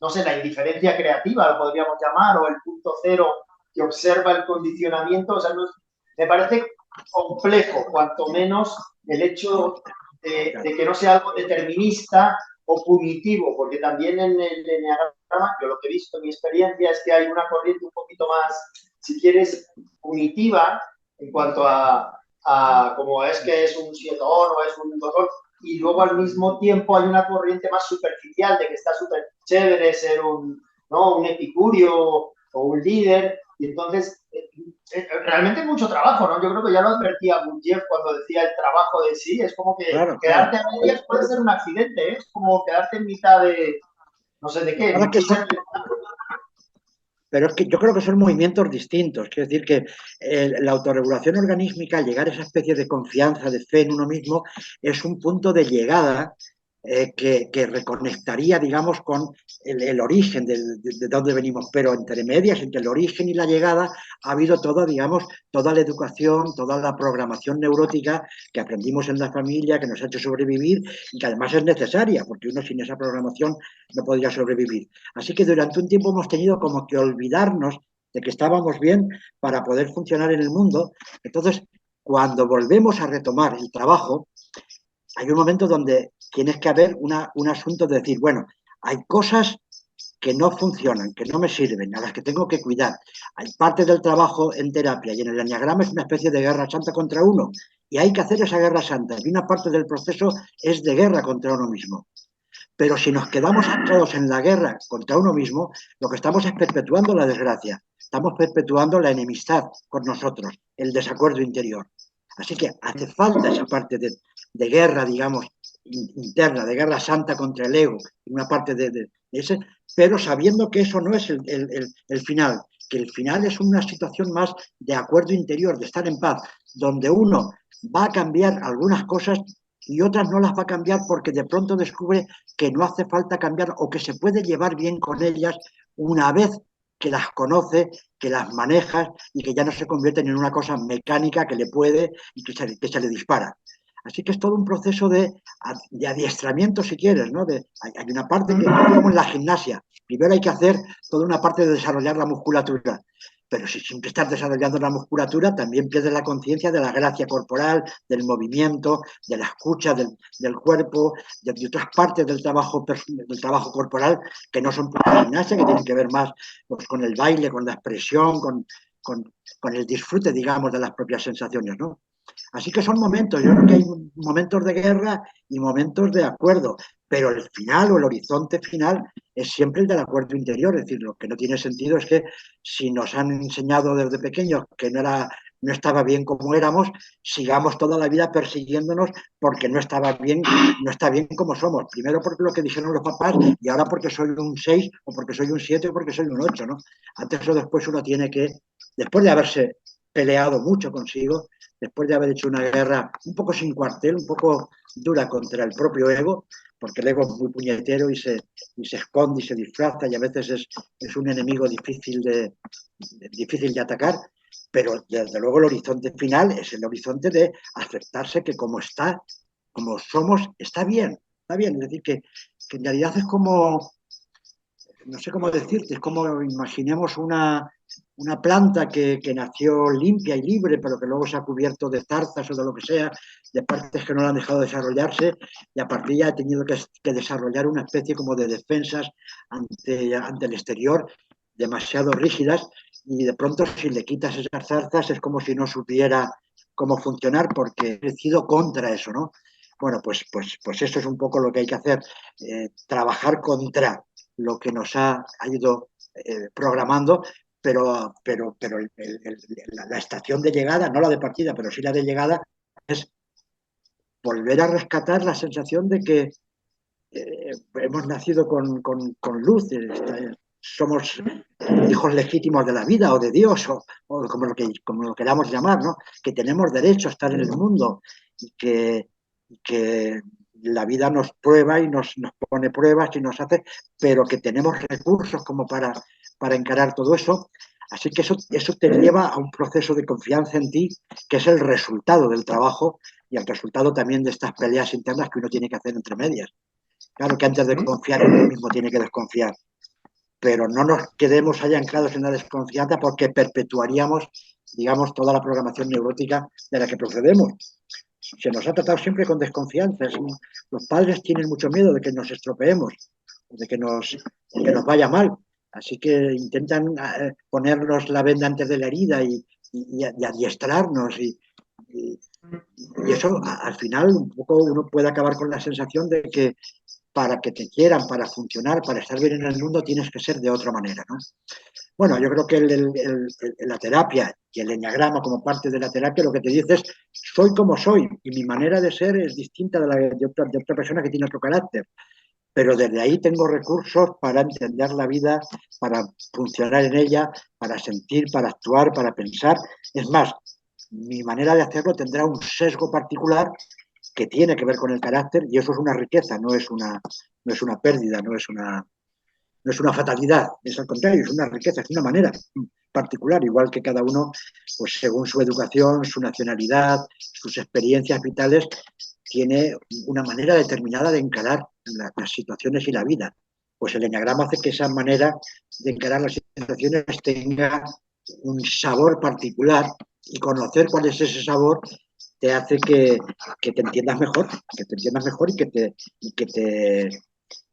No sé, la indiferencia creativa, lo podríamos llamar, o el punto cero que observa el condicionamiento, o sea, me parece complejo, cuanto menos el hecho de que no sea algo determinista o punitivo, porque también en el enneagrama, yo lo que he visto en mi experiencia es que hay una corriente un poquito más, si quieres, punitiva en cuanto a como es que es un 7 o es un 2, y luego al mismo tiempo hay una corriente más superficial de que está súper chévere ser ¿no? Un epicurio o un líder, y entonces realmente es mucho trabajo, ¿no? Yo creo que ya lo advertía Gurdjieff cuando decía el trabajo de sí, es como que Claro, quedarte claro. a medias puede ser un accidente, ¿eh? Es como quedarte en mitad de, no sé de qué, Ahora que son, muchísimas... pero es que yo creo que son movimientos distintos. Quiero decir que la autorregulación organísmica, llegar a esa especie de confianza, de fe en uno mismo, es un punto de llegada que reconectaría, digamos, con el origen de dónde venimos. Pero entre medias, entre el origen y la llegada, ha habido toda, digamos, toda la educación, toda la programación neurótica que aprendimos en la familia, que nos ha hecho sobrevivir y que además es necesaria, porque uno sin esa programación no podría sobrevivir. Así que durante un tiempo hemos tenido como que olvidarnos de que estábamos bien para poder funcionar en el mundo. Entonces, cuando volvemos a retomar el trabajo, hay un momento donde tienes que haber un asunto de decir, bueno, hay cosas que no funcionan, que no me sirven, a las que tengo que cuidar. Hay parte del trabajo en terapia y en el enneagrama es una especie de guerra santa contra uno, y hay que hacer esa guerra santa, y una parte del proceso es de guerra contra uno mismo. Pero si nos quedamos anclados en la guerra contra uno mismo, lo que estamos es perpetuando la desgracia, estamos perpetuando la enemistad con nosotros, el desacuerdo interior. Así que hace falta esa parte de guerra, digamos, interna, de guerra santa contra el ego, una parte de ese, pero sabiendo que eso no es el final, que el final es una situación más de acuerdo interior, de estar en paz, donde uno va a cambiar algunas cosas y otras no las va a cambiar porque de pronto descubre que no hace falta cambiar o que se puede llevar bien con ellas una vez que las conoce, que las manejas y que ya no se convierten en una cosa mecánica que le puede y que se le dispara. Así que es todo un proceso de adiestramiento, si quieres, ¿no? Hay una parte que, como en la gimnasia, primero hay que hacer toda una parte de desarrollar la musculatura, pero si siempre estás desarrollando la musculatura, también pierdes la conciencia de la gracia corporal, del movimiento, de la escucha del cuerpo, de otras partes del trabajo corporal que no son pura gimnasia, que tienen que ver más pues, con el baile, con la expresión, con el disfrute, digamos, de las propias sensaciones, ¿no? Así que son momentos, yo creo que hay momentos de guerra y momentos de acuerdo, pero el final o el horizonte final es siempre el del acuerdo interior. Es decir, lo que no tiene sentido es que si nos han enseñado desde pequeños que no estaba bien como éramos, sigamos toda la vida persiguiéndonos porque no estaba bien, no está bien como somos. Primero porque lo que dijeron los papás y ahora porque soy un 6 o porque soy un 7 o porque soy un 8, ¿no? Antes o después uno tiene que, después de haberse peleado mucho consigo, después de haber hecho una guerra un poco sin cuartel, un poco dura contra el propio ego, porque el ego es muy puñetero y se esconde y se disfraza y a veces es un enemigo difícil de atacar, pero desde luego el horizonte final es el horizonte de aceptarse que como está, como somos, está bien, está bien. Es decir, que en realidad es como, no sé cómo decirte, es como imaginemos una planta que nació limpia y libre, pero que luego se ha cubierto de zarzas o de lo que sea, de partes que no la han dejado desarrollarse, y a partir ya ha tenido que desarrollar una especie como de defensas ante el exterior demasiado rígidas, y de pronto si le quitas esas zarzas es como si no supiera cómo funcionar porque ha crecido contra eso, ¿no? Bueno, pues eso es un poco lo que hay que hacer, trabajar contra lo que nos ha ido programando, pero la estación de llegada, no la de partida, pero sí la de llegada, es volver a rescatar la sensación de que hemos nacido con luz, somos hijos legítimos de la vida o de Dios, o como lo queramos llamar, ¿no? Que tenemos derecho a estar en el mundo y que la vida nos prueba y nos pone pruebas y nos hace, pero que tenemos recursos como para encarar todo eso. Así que eso te lleva a un proceso de confianza en ti, que es el resultado del trabajo y el resultado también de estas peleas internas que uno tiene que hacer entre medias. Claro que antes de confiar en uno mismo tiene que desconfiar, pero no nos quedemos ahí anclados en la desconfianza porque perpetuaríamos, digamos, toda la programación neurótica de la que procedemos. Se nos ha tratado siempre con desconfianza. Los padres tienen mucho miedo de que nos estropeemos, de que nos vaya mal. Así que intentan ponernos la venda antes de la herida y adiestrarnos. Y eso, al final, un poco uno puede acabar con la sensación de que para que te quieran, para funcionar, para estar bien en el mundo, tienes que ser de otra manera, ¿no? Bueno, yo creo que la terapia y el enneagrama como parte de la terapia lo que te dice es soy como soy y mi manera de ser es distinta de otra persona que tiene otro carácter, pero desde ahí tengo recursos para entender la vida, para funcionar en ella, para sentir, para actuar, para pensar. Es más, mi manera de hacerlo tendrá un sesgo particular que tiene que ver con el carácter y eso es una riqueza, no es una pérdida, no es una fatalidad, es al contrario, es una riqueza, es una manera particular, igual que cada uno, pues según su educación, su nacionalidad, sus experiencias vitales, tiene una manera determinada de encarar las situaciones y la vida. Pues el enneagrama hace que esa manera de encarar las situaciones tenga un sabor particular y conocer cuál es ese sabor te hace que te entiendas mejor,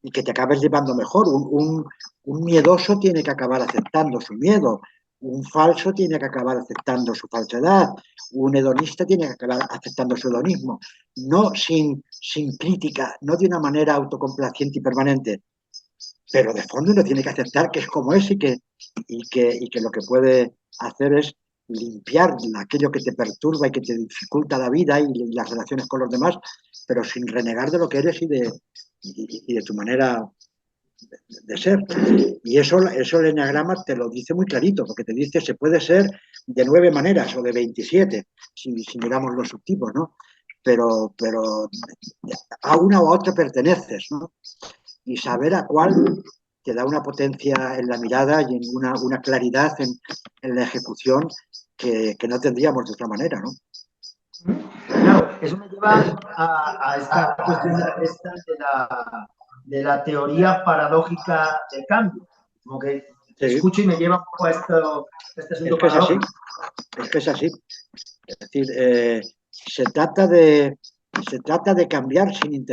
y que te acabes llevando mejor. Un miedoso tiene que acabar aceptando su miedo, un falso tiene que acabar aceptando su falsedad, un hedonista tiene que acabar aceptando su hedonismo, no sin crítica, no de una manera autocomplaciente y permanente, pero de fondo uno tiene que aceptar que es como es y que lo que puede hacer es limpiar aquello que te perturba y que te dificulta la vida y las relaciones con los demás, pero sin renegar de lo que eres y de tu manera de ser. Y eso el enneagrama te lo dice muy clarito, porque te dice se puede ser de 9 maneras o de 27, si miramos los subtipos, ¿no? Pero a una o a otra perteneces, ¿no? Y saber a cuál te da una potencia en la mirada y en una claridad en la ejecución que no tendríamos de otra manera, ¿no? Claro, eso me lleva a esta cuestión esta de la teoría paradójica del cambio. Como que te Sí, escucho y me lleva un poco a este es asunto que es así, paradójico. es que es así. Es decir, se trata de cambiar sin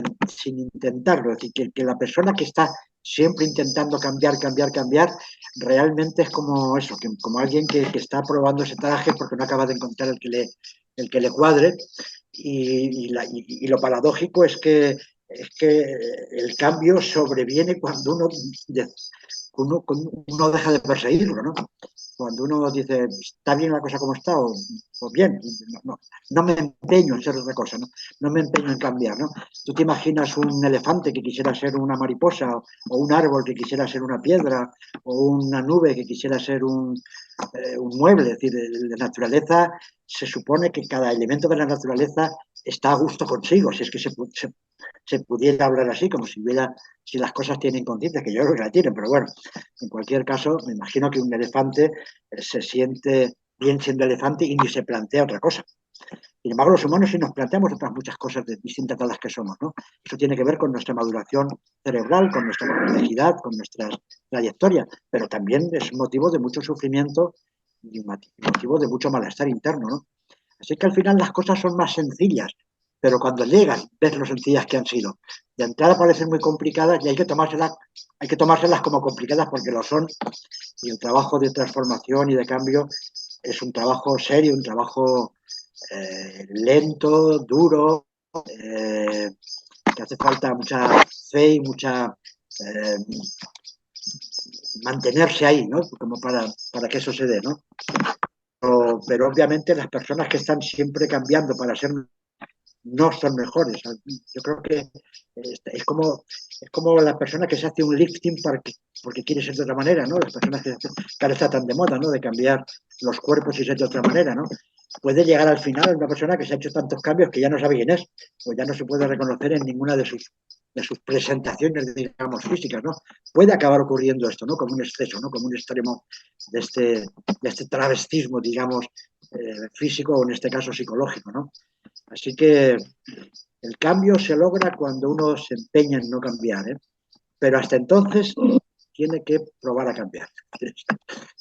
intentarlo. Es decir, que la persona que está siempre intentando cambiar, cambiar, cambiar, realmente es como eso, como alguien que está probando ese traje porque no acaba de encontrar el que le cuadre. Y lo paradójico es que el cambio sobreviene cuando uno deja de perseguirlo, ¿no? Cuando uno dice, está bien la cosa como está, o bien, no me empeño en ser otra cosa, no me empeño en cambiar, ¿no? Tú te imaginas un elefante que quisiera ser una mariposa, o un árbol que quisiera ser una piedra, o una nube que quisiera ser un mueble, es decir, la naturaleza, se supone que cada elemento de la naturaleza está a gusto consigo, si es que se pudiera hablar así, como si las cosas tienen conciencia, que yo creo que la tienen, pero bueno, en cualquier caso, me imagino que un elefante se siente bien siendo elefante y ni se plantea otra cosa. Sin embargo, los humanos sí nos planteamos otras muchas cosas distintas a las que somos, ¿no? Eso tiene que ver con nuestra maduración cerebral, con nuestra complejidad, con nuestra trayectoria, pero también es motivo de mucho sufrimiento y motivo de mucho malestar interno, ¿no? Así que al final las cosas son más sencillas, pero cuando llegan, ves lo sencillas que han sido. De entrada parecen muy complicadas y hay que tomárselas como complicadas porque lo son, y el trabajo de transformación y de cambio es un trabajo serio, un trabajo lento, duro, que hace falta mucha fe y mucha eh, mantenerse ahí, ¿no? Como para que eso se dé, ¿no? Pero obviamente las personas que están siempre cambiando para ser no son mejores. Yo creo que es como la persona que se hace un lifting porque quiere ser de otra manera, ¿no? Las personas que ahora está tan de moda, ¿no? De cambiar los cuerpos y ser de otra manera, ¿no? Puede llegar al final una persona que se ha hecho tantos cambios que ya no sabe quién es, o ya no se puede reconocer en ninguna de sus presentaciones, digamos, físicas, ¿no? Puede acabar ocurriendo esto, ¿no? Como un exceso, ¿no? Como un extremo de este travestismo, digamos, físico o en este caso psicológico, ¿no? Así que el cambio se logra cuando uno se empeña en no cambiar, ¿eh? Pero hasta entonces tiene que probar a cambiar.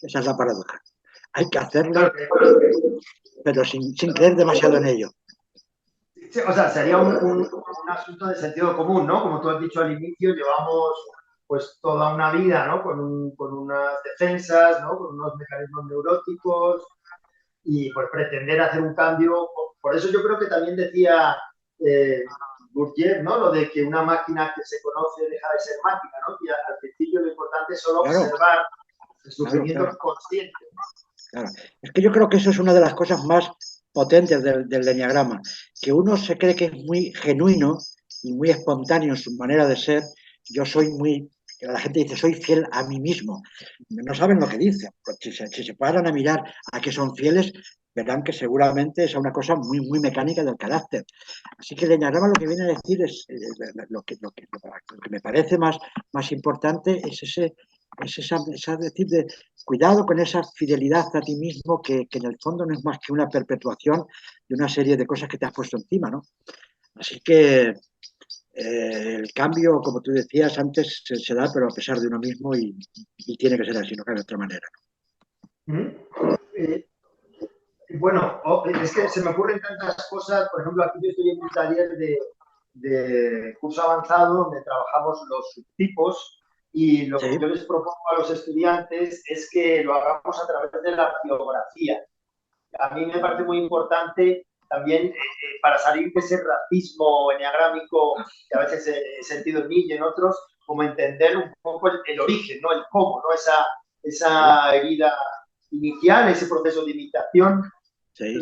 Esa es la paradoja. Hay que hacerlo, pero sin creer demasiado en ello. Sí, o sea, sería un asunto de sentido común, ¿no? Como tú has dicho al inicio, llevamos pues toda una vida, ¿no? Con unas defensas, ¿no? Con unos mecanismos neuróticos y pues pretender hacer un cambio. Por eso yo creo que también decía Bourdieu, ¿no? Lo de que una máquina que se conoce deja de ser máquina, ¿no? Y al principio lo importante es solo Claro, observar el claro, sufrimiento claro, consciente. claro. Es que yo creo que eso es una de las cosas más potentes del enneagrama, que uno se cree que es muy genuino y muy espontáneo en su manera de ser. Yo soy muy, la gente dice, soy fiel a mí mismo. No saben lo que dicen. Si se paran a mirar a que son fieles, verán que seguramente es una cosa muy, muy mecánica del carácter. Así que el enneagrama lo que viene a decir es, lo que me parece más importante es esa decir de cuidado con esa fidelidad a ti mismo que en el fondo no es más que una perpetuación de una serie de cosas que te has puesto encima, ¿no? Así que el cambio, como tú decías antes, se da, pero a pesar de uno mismo y tiene que ser así, no cabe de otra manera. ¿Mm? Eh, Bueno, es que se me ocurren tantas cosas. Por ejemplo, aquí yo estoy en un taller de curso avanzado donde trabajamos los subtipos y lo que Sí, yo les propongo a los estudiantes es que lo hagamos a través de la biografía. A mí me parece muy importante también para salir de ese racismo enneagrámico que a veces he sentido en mí y en otros, como entender un poco el origen, ¿no? El cómo, ¿no? sí, Esa herida inicial, ese proceso de imitación. sí,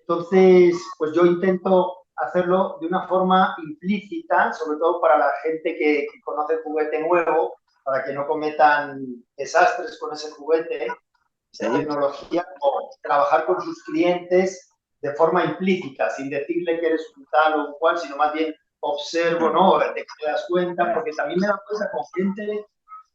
Entonces, pues yo intento hacerlo de una forma implícita, sobre todo para la gente que conoce el juguete nuevo, para que no cometan desastres con ese juguete, esa sí, tecnología, o trabajar con sus clientes de forma implícita, sin decirle que eres un tal o un cual, sino más bien observo, claro, ¿no? Te das cuenta, porque también me da cuenta con gente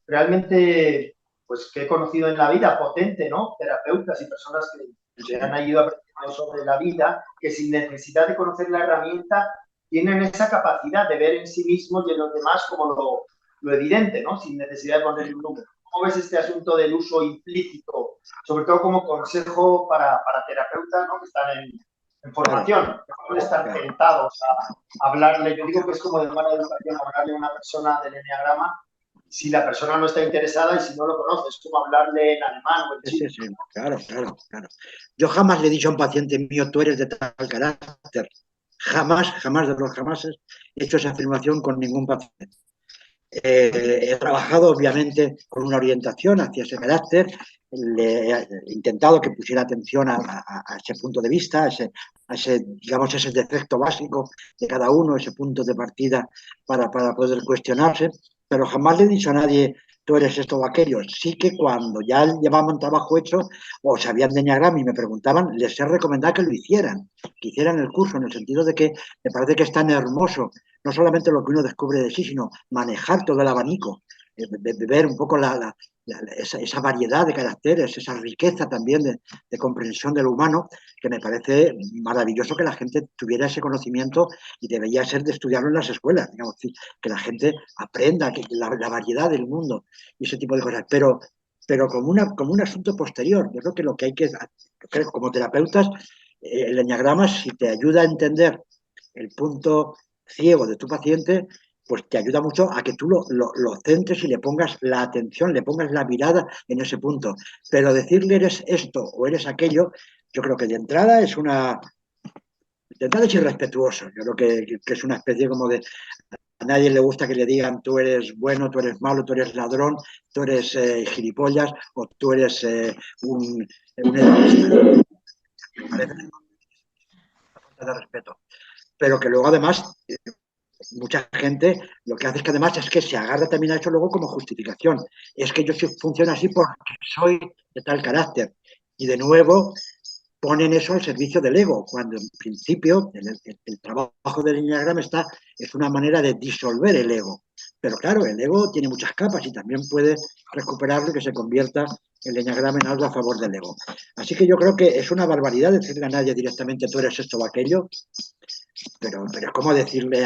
realmente, pues que he conocido en la vida, potente, ¿no? Terapeutas y personas que han sí, ido aprendiendo sobre la vida, que sin necesidad de conocer la herramienta, tienen esa capacidad de ver en sí mismos y en los demás como lo evidente, ¿no? Sin necesidad de ponerle un número. ¿Cómo ves este asunto del uso implícito, sobre todo como consejo para terapeutas, ¿no? Que están en claro, formación, que pueden estar claro. tentados a hablarle? Yo digo que es como de mala educación hablarle a una persona del enneagrama si la persona no está interesada y si no lo conoce. Es como hablarle en alemán o en Sí, chino. sí, claro, claro, claro. Yo jamás le he dicho a un paciente mío, tú eres de tal carácter. Jamás, jamás de los jamases he hecho esa afirmación con ningún paciente. He trabajado, obviamente, con una orientación hacia ese carácter. Le he intentado que pusiera atención a ese punto de vista, digamos, ese defecto básico de cada uno, ese punto de partida para poder cuestionarse, pero jamás le he dicho a nadie, tú eres esto o aquello. Sí que cuando ya llevaban un trabajo hecho o sabían de Enneagrama y me preguntaban, les he recomendado que hicieran el curso, en el sentido de que me parece que es tan hermoso no solamente lo que uno descubre de sí, sino manejar todo el abanico, de ver un poco esa variedad de caracteres, esa riqueza también de comprensión de lo humano, que me parece maravilloso que la gente tuviera ese conocimiento y debería ser de estudiarlo en las escuelas, digamos, que la gente aprenda que la variedad del mundo y ese tipo de cosas, pero como un asunto posterior. Yo creo que lo que hay que, creo, como terapeutas, el enneagrama, si te ayuda a entender el punto ciego de tu paciente, pues te ayuda mucho a que tú lo centres y le pongas la atención, le pongas la mirada en ese punto. Pero decirle eres esto o eres aquello, yo creo que de entrada es irrespetuoso. Yo creo que es una especie como de, a nadie le gusta que le digan tú eres bueno, tú eres malo, tú eres ladrón, tú eres gilipollas o tú eres un egoísta. Me parece una falta de respeto. Pero que luego además mucha gente lo que hace es que además es que se agarra también a eso luego como justificación. Es que yo funciono así porque soy de tal carácter. Y de nuevo ponen eso al servicio del ego, cuando en principio el trabajo del enneagrama es una manera de disolver el ego. Pero claro, el ego tiene muchas capas y también puede recuperarlo y que se convierta el enneagrama en algo a favor del ego. Así que yo creo que es una barbaridad decirle a nadie directamente tú eres esto o aquello, pero es como decirle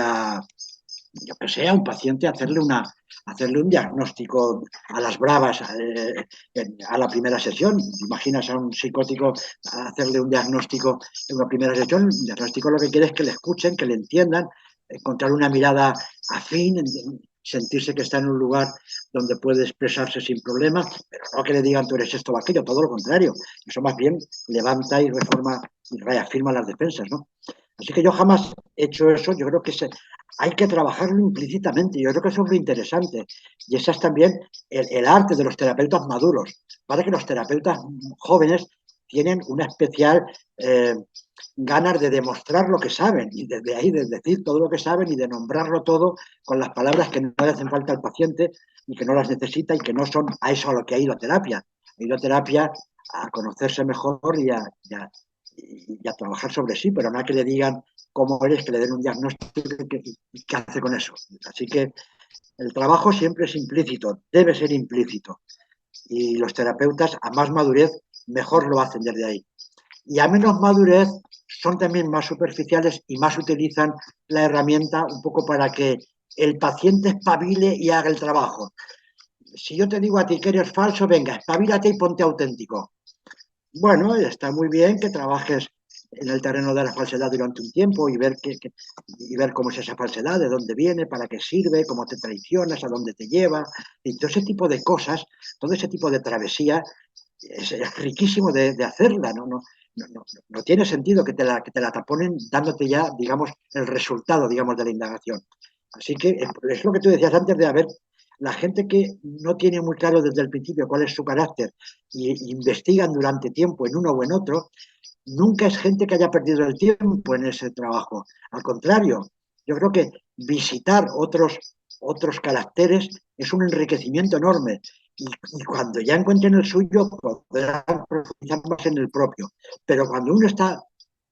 yo que sé, a un paciente hacerle un diagnóstico a las bravas a la primera sesión. ¿Imaginas a un psicótico hacerle un diagnóstico en una primera sesión? Un diagnóstico lo que quiere es que le escuchen, que le entiendan, encontrar una mirada afín, sentirse que está en un lugar donde puede expresarse sin problemas, pero no que le digan tú eres esto o aquello, todo lo contrario. Eso más bien levanta y reforma y reafirma las defensas, ¿no? Así que yo jamás he hecho eso, yo creo que hay que trabajarlo implícitamente, yo creo que eso es lo interesante. Y ese es también el arte de los terapeutas maduros. Para que los terapeutas jóvenes tienen una especial ganas de demostrar lo que saben y desde ahí de decir todo lo que saben y de nombrarlo todo con las palabras que no le hacen falta al paciente y que no las necesita y que no son a eso a lo que ha ido a terapia. Ha ido a terapia a conocerse mejor y a trabajar sobre sí, pero no a que le digan cómo eres, que le den un diagnóstico y qué hace con eso. Así que el trabajo siempre es implícito, debe ser implícito. Y los terapeutas, a más madurez, mejor lo hacen desde ahí. Y a menos madurez, son también más superficiales y más utilizan la herramienta un poco para que el paciente espabile y haga el trabajo. Si yo te digo a ti que eres falso, venga, espabilate y ponte auténtico. Bueno, está muy bien que trabajes en el terreno de la falsedad durante un tiempo y ver cómo es esa falsedad, de dónde viene, para qué sirve, cómo te traicionas, a dónde te lleva, y todo ese tipo de cosas, todo ese tipo de travesía es riquísimo de hacerla, no tiene sentido que te la taponen dándote ya, digamos, el resultado, digamos, de la indagación. Así que es lo que tú decías antes de haber la gente que no tiene muy claro desde el principio cuál es su carácter y investigan durante tiempo en uno o en otro, nunca es gente que haya perdido el tiempo en ese trabajo. Al contrario, yo creo que visitar otros caracteres es un enriquecimiento enorme. Y cuando ya encuentren el suyo, podrán profundizar más en el propio. Pero cuando uno está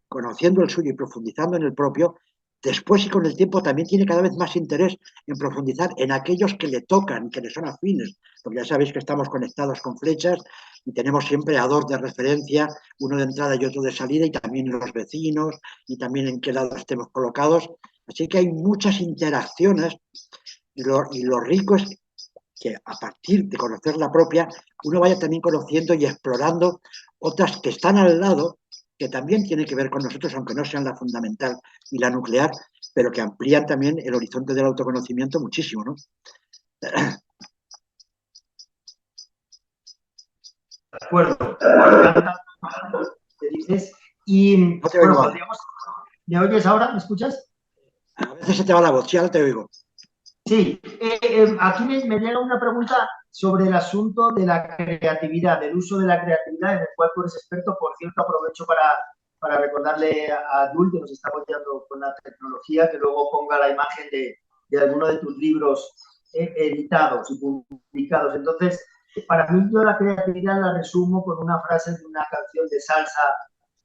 conociendo el suyo y profundizando en el propio, después y con el tiempo también tiene cada vez más interés en profundizar en aquellos que le tocan, que le son afines, porque ya sabéis que estamos conectados con flechas y tenemos siempre a dos de referencia, uno de entrada y otro de salida, y también los vecinos, y también en qué lado estemos colocados. Así que hay muchas interacciones y lo rico es que a partir de conocer la propia, uno vaya también conociendo y explorando otras que están al lado, que también tienen que ver con nosotros, aunque no sean la fundamental y la nuclear, pero que amplían también el horizonte del autoconocimiento muchísimo, ¿no? De acuerdo. ¿Qué dices? Y No te bueno, oigo. podríamos. ¿Me oyes ahora? ¿Me escuchas? A veces se te va la voz, sí, ahora te oigo. Sí, aquí me llega una pregunta sobre el asunto de la creatividad, del uso de la creatividad, en el cual tú eres experto. Por cierto, aprovecho para recordarle a Dul, que nos está apoyando con la tecnología, que luego ponga la imagen de alguno de tus libros editados y publicados. Entonces, para mí yo la creatividad la resumo con una frase de una canción de salsa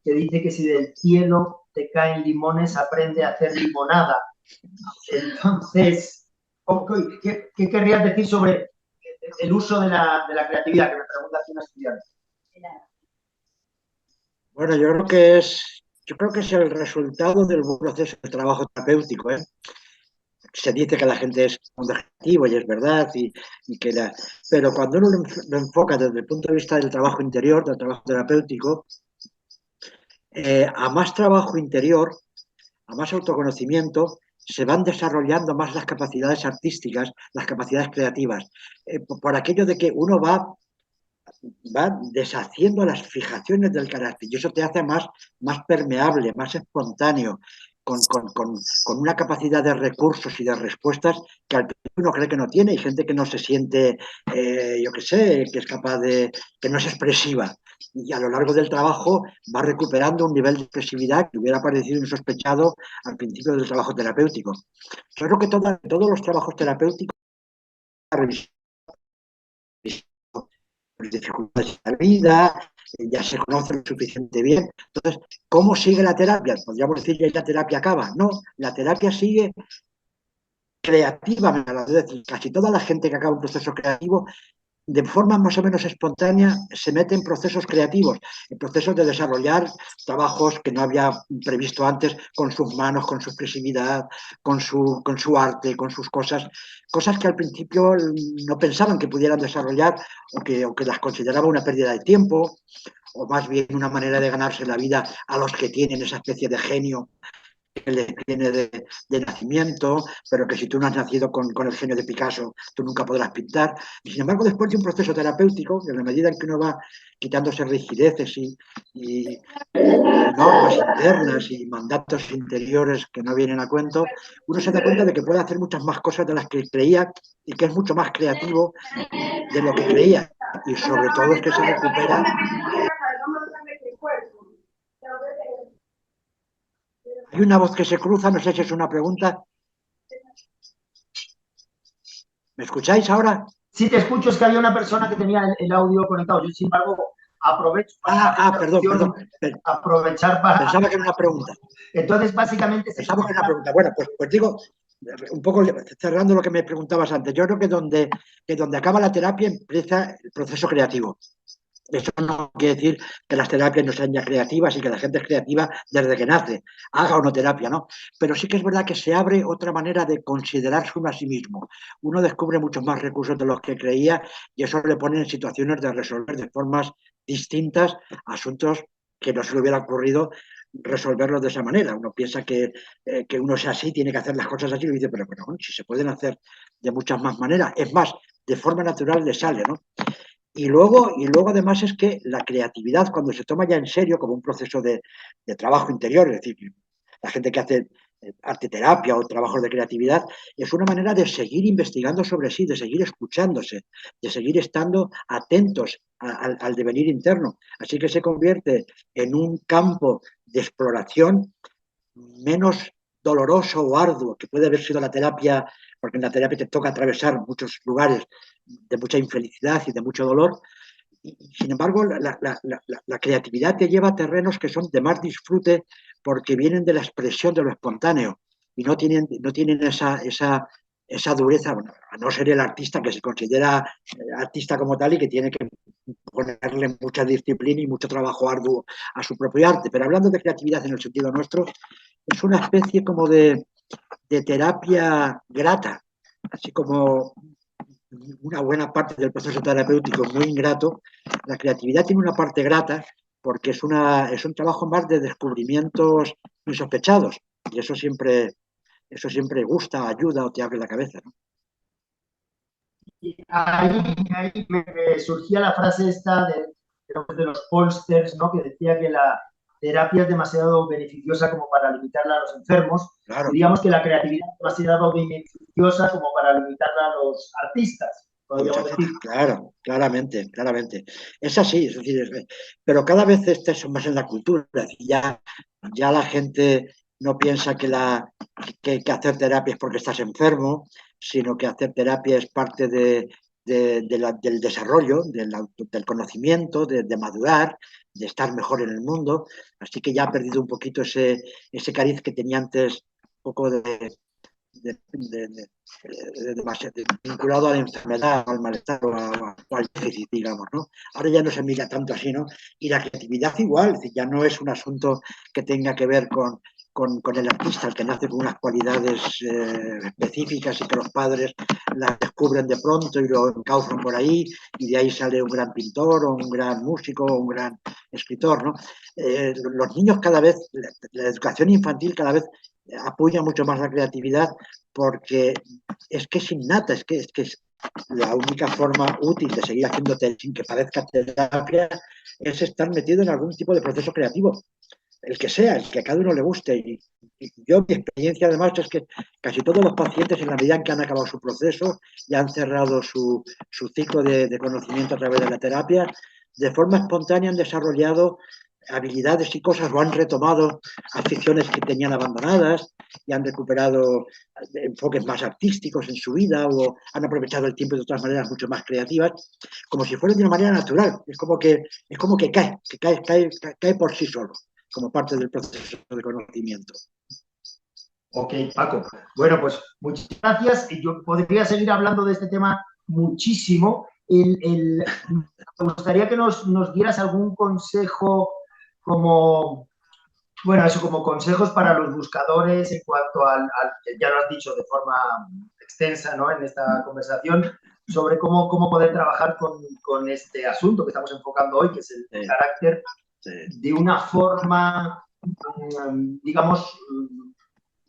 que dice que si del cielo te caen limones, aprende a hacer limonada. Entonces, ¿qué querrías decir sobre el uso de la creatividad, que me pregunta aquí una estudiante. Bueno, yo creo que es el resultado del buen proceso de trabajo terapéutico, ¿eh? Se dice que la gente es un objetivo y es verdad, pero cuando uno lo enfoca desde el punto de vista del trabajo interior, del trabajo terapéutico, a más trabajo interior, a más autoconocimiento, se van desarrollando más las capacidades artísticas, las capacidades creativas, por aquello de que uno va deshaciendo las fijaciones del carácter y eso te hace más permeable, más espontáneo, con una capacidad de recursos y de respuestas que al principio uno cree que no tiene. Hay gente que no se siente, yo qué sé, que es capaz que no es expresiva. Y a lo largo del trabajo va recuperando un nivel de expresividad que hubiera parecido insospechado al principio del trabajo terapéutico. Yo creo que todos los trabajos terapéuticos dificultades de la vida, ya se conoce lo suficiente bien. Entonces, ¿cómo sigue la terapia? Podríamos decir que la terapia acaba. No, la terapia sigue creativa. Es decir, casi toda la gente que acaba un proceso creativo de forma más o menos espontánea se mete en procesos creativos, en procesos de desarrollar trabajos que no había previsto antes con sus manos, con su expresividad, con su arte, con sus cosas que al principio no pensaban que pudieran desarrollar o que las consideraban una pérdida de tiempo o más bien una manera de ganarse la vida a los que tienen esa especie de genio que les viene de nacimiento, pero que si tú no has nacido con el genio de Picasso, tú nunca podrás pintar. Y sin embargo, después de un proceso terapéutico, en la medida en que uno va quitándose rigideces y normas internas y mandatos interiores que no vienen a cuento, uno se da cuenta de que puede hacer muchas más cosas de las que creía y que es mucho más creativo de lo que creía. Y sobre todo es que se recupera. Hay una voz que se cruza, no sé si es una pregunta. ¿Me escucháis ahora? Sí, te escucho, es que había una persona que tenía el audio conectado. Yo, sin embargo, aprovecho para Perdón. aprovechar para... Pensaba que era una pregunta. Entonces, básicamente... Pensaba que era una pregunta. Bueno, pues digo, un poco cerrando lo que me preguntabas antes, yo creo que donde acaba la terapia empieza el proceso creativo. Eso no quiere decir que las terapias no sean ya creativas y que la gente es creativa desde que nace, haga o no terapia, ¿no? Pero sí que es verdad que se abre otra manera de considerarse uno a sí mismo. Uno descubre muchos más recursos de los que creía y eso le pone en situaciones de resolver de formas distintas asuntos que no se le hubiera ocurrido resolverlos de esa manera. Uno piensa que uno es así, tiene que hacer las cosas así, y dice, pero bueno, si se pueden hacer de muchas más maneras, es más, de forma natural le sale, ¿no? Y luego además es que la creatividad, cuando se toma ya en serio como un proceso de trabajo interior, es decir, la gente que hace arte terapia o trabajos de creatividad, es una manera de seguir investigando sobre sí, de seguir escuchándose, de seguir estando atentos al devenir interno. Así que se convierte en un campo de exploración menos doloroso o arduo que puede haber sido la terapia, porque en la terapia te toca atravesar muchos lugares de mucha infelicidad y de mucho dolor. Y, sin embargo, la creatividad te lleva a terrenos que son de más disfrute porque vienen de la expresión de lo espontáneo y no tienen esa dureza, bueno, a no ser el artista que se considera artista como tal y que tiene que ponerle mucha disciplina y mucho trabajo arduo a su propio arte. Pero hablando de creatividad en el sentido nuestro, es una especie como de terapia grata, así como una buena parte del proceso terapéutico es muy ingrato, la creatividad tiene una parte grata porque es un trabajo más de descubrimientos insospechados y eso siempre gusta, ayuda o te abre la cabeza, ¿no? Y ahí me surgía la frase esta de los Polsters, ¿no? Que decía que la terapia es demasiado beneficiosa como para limitarla a los enfermos. Claro, Diríamos que la creatividad es demasiado beneficiosa como para limitarla a los artistas, podríamos decir. claro, claramente. Es así, es decir, pero cada vez son más en la cultura. Ya la gente no piensa que hacer terapia es porque estás enfermo, sino que hacer terapia es parte del desarrollo, del conocimiento, de madurar, de estar mejor en el mundo. Así que ya ha perdido un poquito ese cariz que tenía antes, un poco vinculado a la enfermedad, al malestar o al déficit, digamos, ¿no? Ahora ya no se mira tanto así, ¿no? Y la creatividad igual, es decir, ya no es un asunto que tenga que ver con el artista, el que nace con unas cualidades específicas y que los padres las descubren de pronto y lo encauzan por ahí y de ahí sale un gran pintor o un gran músico o un gran escritor, ¿no? Los niños cada vez, la educación infantil cada vez apoya mucho más la creatividad porque es que es innata, es que es la única forma útil de seguir haciendo sin que parezca terapia es estar metido en algún tipo de proceso creativo, el que sea, el que a cada uno le guste. Y yo, mi experiencia además es que casi todos los pacientes, en la medida en que han acabado su proceso y han cerrado su ciclo de conocimiento a través de la terapia, de forma espontánea han desarrollado habilidades y cosas o han retomado aficiones que tenían abandonadas y han recuperado enfoques más artísticos en su vida o han aprovechado el tiempo de otras maneras mucho más creativas, como si fuera de una manera natural. Es como que cae por sí solo, como parte del proceso de conocimiento. Ok, Paco. Bueno, pues muchas gracias. Yo podría seguir hablando de este tema muchísimo. Me gustaría que nos dieras algún consejo como, bueno, eso como consejos para los buscadores en cuanto ya lo has dicho de forma extensa, ¿no? En esta conversación, sobre cómo poder trabajar con este asunto que estamos enfocando hoy, que es el carácter, de una forma, digamos,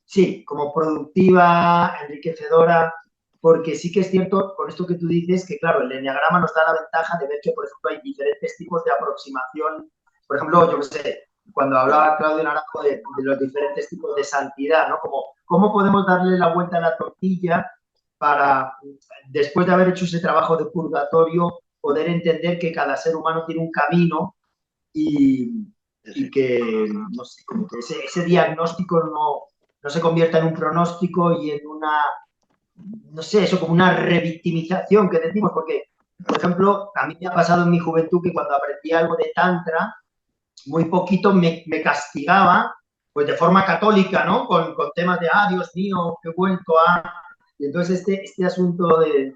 sí, como productiva, enriquecedora, porque sí que es cierto, con esto que tú dices, que claro, el enneagrama nos da la ventaja de ver que, por ejemplo, hay diferentes tipos de aproximación. Por ejemplo, yo qué sé, cuando hablaba Claudio Naranjo de los diferentes tipos de santidad, ¿no? Como, ¿cómo podemos darle la vuelta a la tortilla para, después de haber hecho ese trabajo de purgatorio, poder entender que cada ser humano tiene un camino y que, no sé, como que ese diagnóstico no se convierta en un pronóstico y en una, no sé, eso como una revictimización que decimos, porque, por ejemplo, a mí me ha pasado en mi juventud que cuando aprendí algo de Tantra, muy poquito me castigaba, pues de forma católica, ¿no? Con temas de, Dios mío, que he vuelto a... Y entonces este asunto del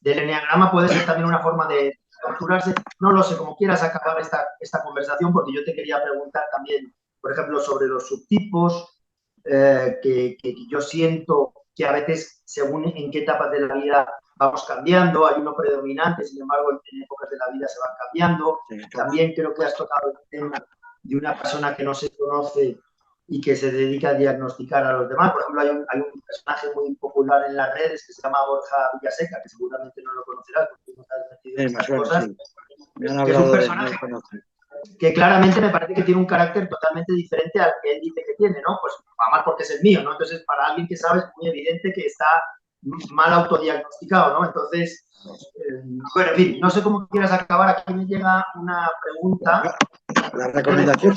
enneagrama puede ser también una forma de torturarse. No lo sé, como quieras acabar esta conversación, porque yo te quería preguntar también, por ejemplo, sobre los subtipos, que yo siento que a veces, según en qué etapas de la vida vamos cambiando, hay uno predominante, sin embargo, en épocas de la vida se van cambiando. Sí, claro. También creo que has tocado el tema de una persona que no se conoce y que se dedica a diagnosticar a los demás. Por ejemplo, hay un personaje muy popular en las redes que se llama Borja Villaseca, que seguramente no lo conocerás porque no te has metido en estas cosas. Sí. Que es un personaje que claramente me parece que tiene un carácter totalmente diferente al que él dice que tiene, ¿no? Pues además porque es el mío, ¿no? Entonces, para alguien que sabe es muy evidente que está mal autodiagnosticado, ¿no? Entonces, bueno, en fin, no sé cómo quieras acabar. Aquí me llega una pregunta. La recomendación,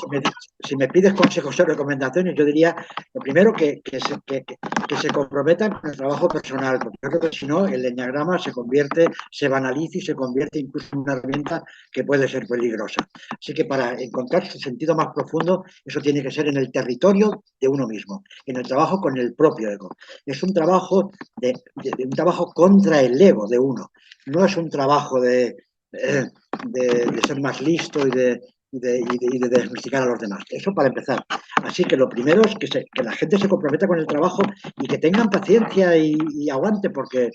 si me pides consejos o recomendaciones, yo diría, lo primero, que se comprometan con el trabajo personal, porque yo creo que si no, el enneagrama se banaliza y se convierte incluso en una herramienta que puede ser peligrosa. Así que para encontrar su sentido más profundo, eso tiene que ser en el territorio de uno mismo, en el trabajo con el propio ego. Es un trabajo, un trabajo contra el ego de uno, no es un trabajo de ser más listo y de diagnosticar a los demás. Eso para empezar. Así que lo primero es que la gente se comprometa con el trabajo y que tengan paciencia y aguante, porque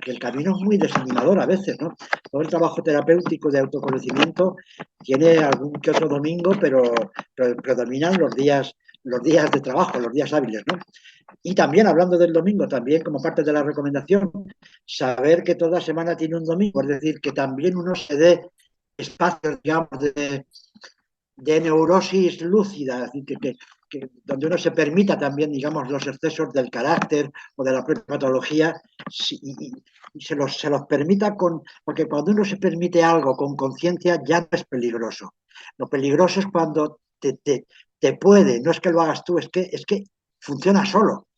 el camino es muy desanimador a veces, ¿no? Todo el trabajo terapéutico de autoconocimiento tiene algún que otro domingo, pero predominan los días de trabajo, los días hábiles, ¿no? Y también, hablando del domingo, también como parte de la recomendación, saber que toda semana tiene un domingo, es decir, que también uno se dé espacios, digamos, de neurosis lúcida, es decir, donde uno se permita también, digamos, los excesos del carácter o de la propia patología y se los permita porque cuando uno se permite algo con conciencia ya no es peligroso. Lo peligroso es cuando te puede, no es que lo hagas tú, es que funciona solo,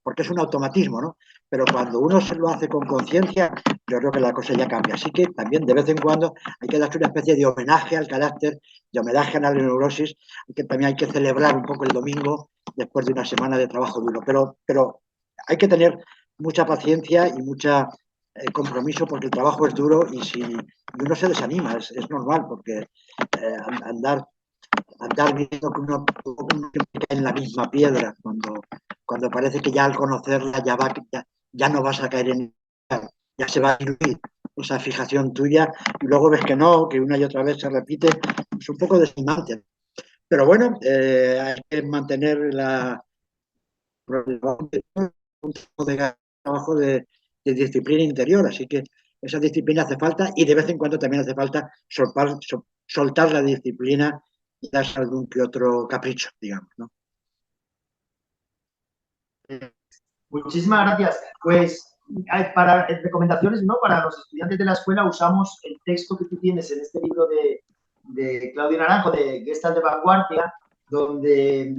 porque es un automatismo, ¿no? Pero cuando uno se lo hace con conciencia, yo creo que la cosa ya cambia. Así que también de vez en cuando hay que darse una especie de homenaje al carácter, de homenaje a la neurosis, que también hay que celebrar un poco el domingo después de una semana de trabajo duro. Pero hay que tener mucha paciencia y mucha compromiso porque el trabajo es duro y si y uno se desanima, es normal porque andar, andar viendo que uno cae en la misma piedra cuando parece que ya al conocerla ya no vas a caer en ella, ya se va a diluir esa fijación tuya y luego ves que no, que una y otra vez se repite, es un poco desanimante. Pero bueno, hay que mantener un tipo de trabajo de disciplina interior, así que esa disciplina hace falta y de vez en cuando también hace falta soltar la disciplina y darse algún que otro capricho, digamos, ¿no? Muchísimas gracias. Pues para recomendaciones, ¿no? Para los estudiantes de la escuela usamos el texto que tú tienes en este libro de Claudio Naranjo, de Gestalt de Vanguardia, donde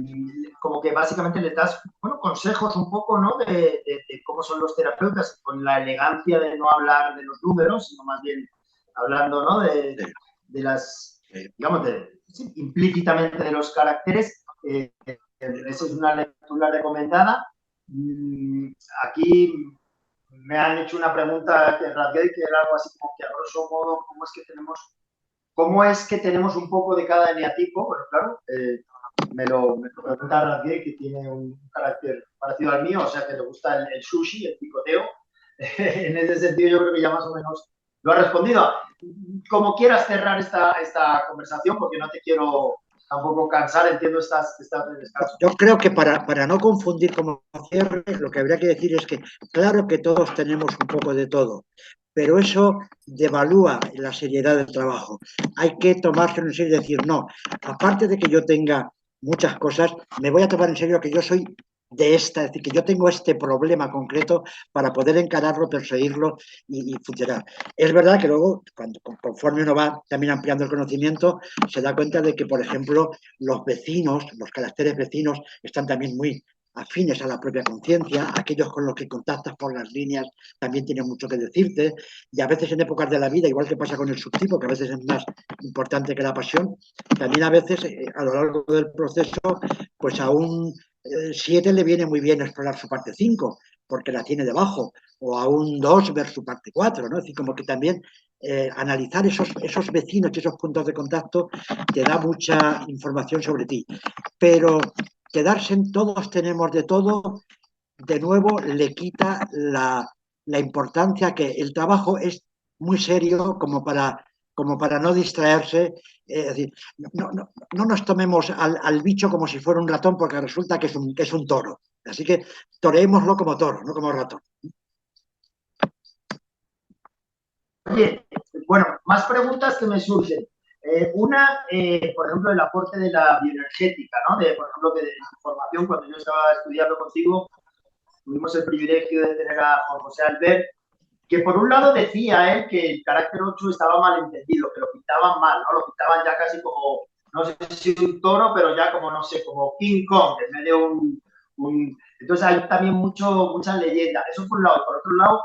como que básicamente les das, bueno, consejos un poco, ¿no? De cómo son los terapeutas, con la elegancia de no hablar de los números, sino más bien hablando, ¿no? De las, digamos, sí, implícitamente de los caracteres. Esa es una lectura recomendada. Aquí me han hecho una pregunta que rasgué, que era algo así como que a grosso modo, cómo es que tenemos un poco de cada eneatipo? Bueno, claro, me lo pregunta Rasgué, que tiene un carácter parecido al mío, o sea que le gusta el sushi, el picoteo. En ese sentido yo creo que ya más o menos lo ha respondido. Como quieras cerrar esta conversación, porque no te quiero tampoco cansar, entiendo estás de descanso. Yo creo que para no confundir como cierre, lo que habría que decir es que claro que todos tenemos un poco de todo, pero eso devalúa la seriedad del trabajo. Hay que tomárselo en serio y decir, no, aparte de que yo tenga muchas cosas, me voy a tomar en serio que yo soy de esta, es decir, que yo tengo este problema concreto para poder encararlo, perseguirlo y funcionar. Es verdad que luego, conforme uno va también ampliando el conocimiento, se da cuenta de que, por ejemplo, los vecinos, los caracteres vecinos, están también muy afines a la propia conciencia, aquellos con los que contactas por las líneas también tienen mucho que decirte, y a veces en épocas de la vida, igual que pasa con el subtipo, que a veces es más importante que la pasión, también a veces a lo largo del proceso, pues a un 7 le viene muy bien explorar su parte 5 porque la tiene debajo, o a un 2 ver su parte 4, ¿no? Es decir, como que también analizar esos vecinos y esos puntos de contacto te da mucha información sobre ti. Pero quedarse en todos tenemos de todo, de nuevo le quita la importancia que el trabajo es muy serio como para no distraerse. Es decir, no nos tomemos al bicho como si fuera un ratón porque resulta que es un toro. Así que toreémoslo como toro, no como ratón. Oye, bueno, más preguntas que me surgen. Por ejemplo, el aporte de la bioenergética, ¿no? Por ejemplo, que de formación, cuando yo estaba estudiando contigo, tuvimos el privilegio de tener a Juan José Albert, que por un lado decía él que el carácter 8 estaba mal entendido, que lo pintaban mal, ¿no? Lo pintaban ya casi como, no sé si un toro, pero ya como, no sé, como King Kong, en vez de Entonces hay también mucha leyenda. Eso por un lado. Por otro lado,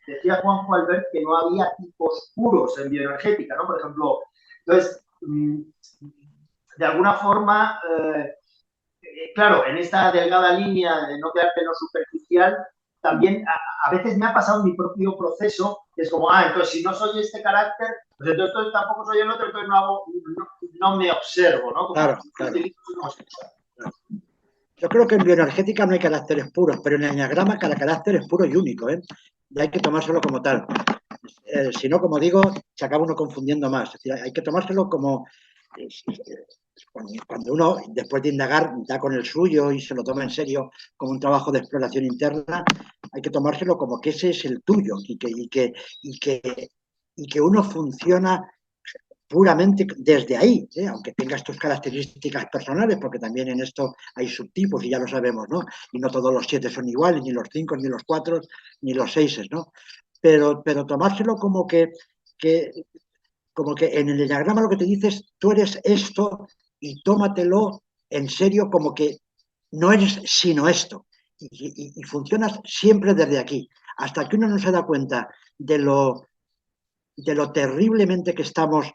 decía Juanjo Albert que no había tipos puros en bioenergética, ¿no? Por ejemplo, entonces, de alguna forma, claro, en esta delgada línea de no quedarte en lo superficial, también a veces me ha pasado mi propio proceso, que es como, entonces si no soy este carácter, pues entonces tampoco soy el otro, entonces no me observo, ¿no? Como claro, claro. Yo creo que en bioenergética no hay caracteres puros, pero en el enneagrama cada carácter es puro y único, ¿eh? Y hay que tomárselo como tal. Si no, como digo, se acaba uno confundiendo más. Es decir, hay que tomárselo como cuando uno, después de indagar, da con el suyo y se lo toma en serio como un trabajo de exploración interna, hay que tomárselo como que ese es el tuyo y que uno funciona puramente desde ahí, aunque tengas tus características personales, porque también en esto hay subtipos y ya lo sabemos, ¿no? Y no todos los 7 son iguales, ni los 5, ni los 4, ni los 6, ¿no? Pero tomárselo como que en el diagrama lo que te dices, tú eres esto y tómatelo en serio como que no eres sino esto. Y funcionas siempre desde aquí. Hasta que uno no se da cuenta de lo terriblemente que estamos,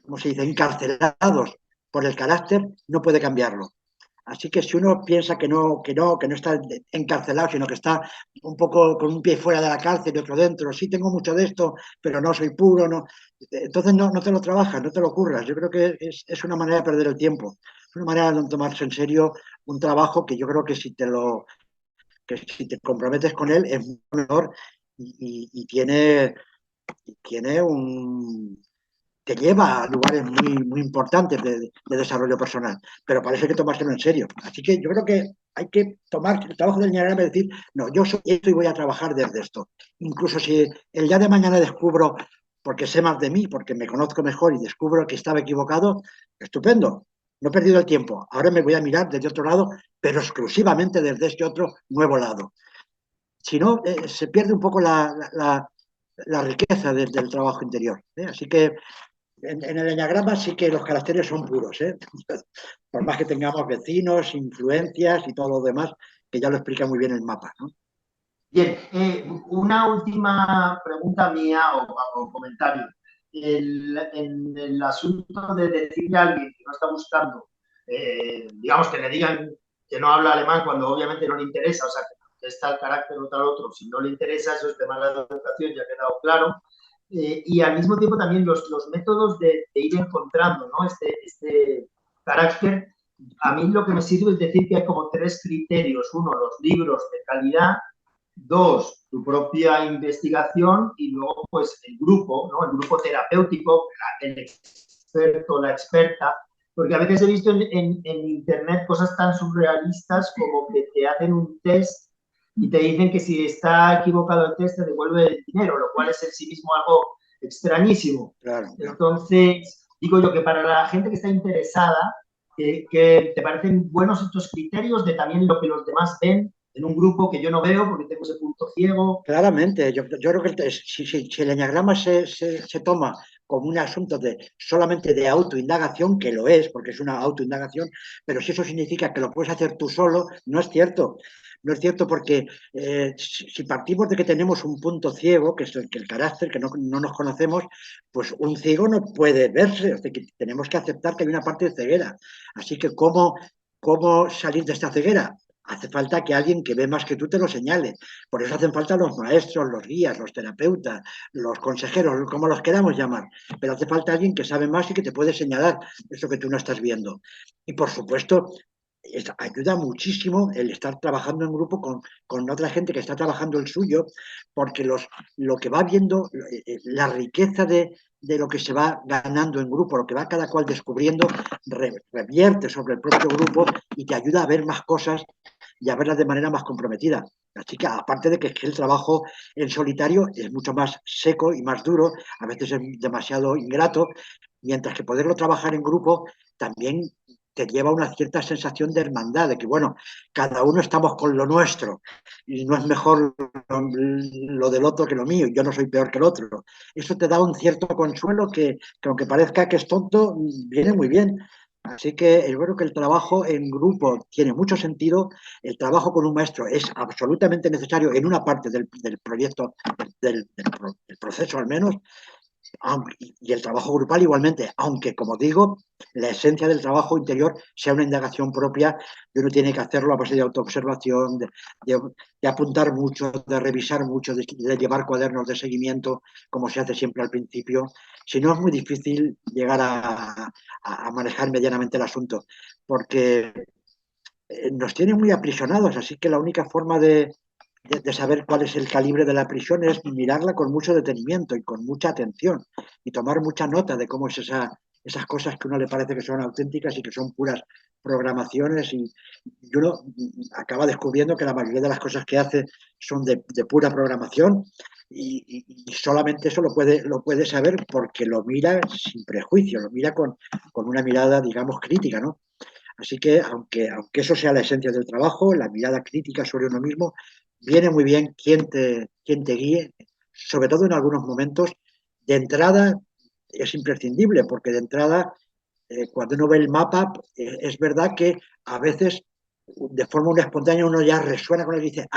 ¿cómo se dice?, encarcelados por el carácter, no puede cambiarlo. Así que si uno piensa que no está encarcelado, sino que está un poco con un pie fuera de la cárcel y otro dentro, sí tengo mucho de esto, pero no soy puro, no. Entonces no te lo trabajas, no te lo curras. Yo creo que es una manera de perder el tiempo, es una manera de no tomarse en serio un trabajo que yo creo que si te comprometes con él es mucho mejor y tiene te lleva a lugares muy importantes de desarrollo personal, pero parece que tomárselo en serio. Así que yo creo que hay que tomar el trabajo del enneagrama y decir, no, yo soy esto y voy a trabajar desde esto. Incluso si el día de mañana descubro, porque sé más de mí, porque me conozco mejor y descubro que estaba equivocado, estupendo, no he perdido el tiempo. Ahora me voy a mirar desde otro lado, pero exclusivamente desde este otro nuevo lado. Si no, se pierde un poco la riqueza del trabajo interior. Así que en el enneagrama sí que los caracteres son puros, ¿eh? Por más que tengamos vecinos, influencias y todo lo demás, que ya lo explica muy bien el mapa, ¿no? Bien, una última pregunta mía o comentario. En el asunto de decirle a alguien que no está buscando, digamos que le digan que no habla alemán cuando obviamente no le interesa, o sea, que está el carácter o tal otro, si no le interesa, eso es tema de la educación, ya ha quedado claro. Y al mismo tiempo también los métodos de ir encontrando, ¿no? Este carácter, a mí lo que me sirve es decir que hay como tres criterios. Uno, los libros de calidad. Dos, tu propia investigación y luego pues el grupo, ¿no? El grupo terapéutico, el experto, la experta, porque a veces he visto en internet cosas tan surrealistas como que te hacen un test y te dicen que si está equivocado el test te devuelve el dinero, lo cual es en sí mismo algo extrañísimo. Claro, claro. Entonces, digo yo que para la gente que está interesada, que te parecen buenos estos criterios de también lo que los demás ven en un grupo que yo no veo porque tengo ese punto ciego. Claramente, yo creo que si el enneagrama se toma como un asunto solamente de autoindagación, que lo es, porque es una autoindagación, pero si eso significa que lo puedes hacer tú solo, no es cierto. No es cierto porque si partimos de que tenemos un punto ciego, que es el carácter, que no nos conocemos, pues un ciego no puede verse, o sea, que tenemos que aceptar que hay una parte de ceguera. Así que, ¿cómo salir de esta ceguera? Hace falta que alguien que ve más que tú te lo señale. Por eso hacen falta los maestros, los guías, los terapeutas, los consejeros, como los queramos llamar. Pero hace falta alguien que sabe más y que te puede señalar eso que tú no estás viendo. Y por supuesto, ayuda muchísimo el estar trabajando en grupo con otra gente que está trabajando el suyo, porque lo que va viendo, la riqueza de lo que se va ganando en grupo, lo que va cada cual descubriendo, revierte sobre el propio grupo y te ayuda a ver más cosas y a verlas de manera más comprometida. Así que, aparte de que el trabajo en solitario es mucho más seco y más duro, a veces es demasiado ingrato, mientras que poderlo trabajar en grupo también te lleva a una cierta sensación de hermandad, de que, bueno, cada uno estamos con lo nuestro y no es mejor lo del otro que lo mío, yo no soy peor que el otro. Eso te da un cierto consuelo que aunque parezca que es tonto, viene muy bien. Así que yo creo que el trabajo en grupo tiene mucho sentido, el trabajo con un maestro es absolutamente necesario en una parte del proyecto, del proceso al menos, y el trabajo grupal igualmente, aunque como digo, la esencia del trabajo interior sea una indagación propia y uno tiene que hacerlo a base de autoobservación, de apuntar mucho, de revisar mucho, de llevar cuadernos de seguimiento, como se hace siempre al principio. Si no, es muy difícil llegar a manejar medianamente el asunto, porque nos tiene muy aprisionados, así que la única forma de saber cuál es el calibre de la prisión es mirarla con mucho detenimiento y con mucha atención y tomar mucha nota de cómo es esas cosas que a uno le parece que son auténticas y que son puras programaciones y uno acaba descubriendo que la mayoría de las cosas que hace son de pura programación y solamente eso lo puede saber porque lo mira sin prejuicio, lo mira con una mirada, digamos, crítica, ¿no? Así que, aunque eso sea la esencia del trabajo, la mirada crítica sobre uno mismo, viene muy bien quien te guíe, sobre todo en algunos momentos. De entrada es imprescindible, porque de entrada, cuando uno ve el mapa, es verdad que a veces, de forma muy espontánea, uno ya resuena con él y dice,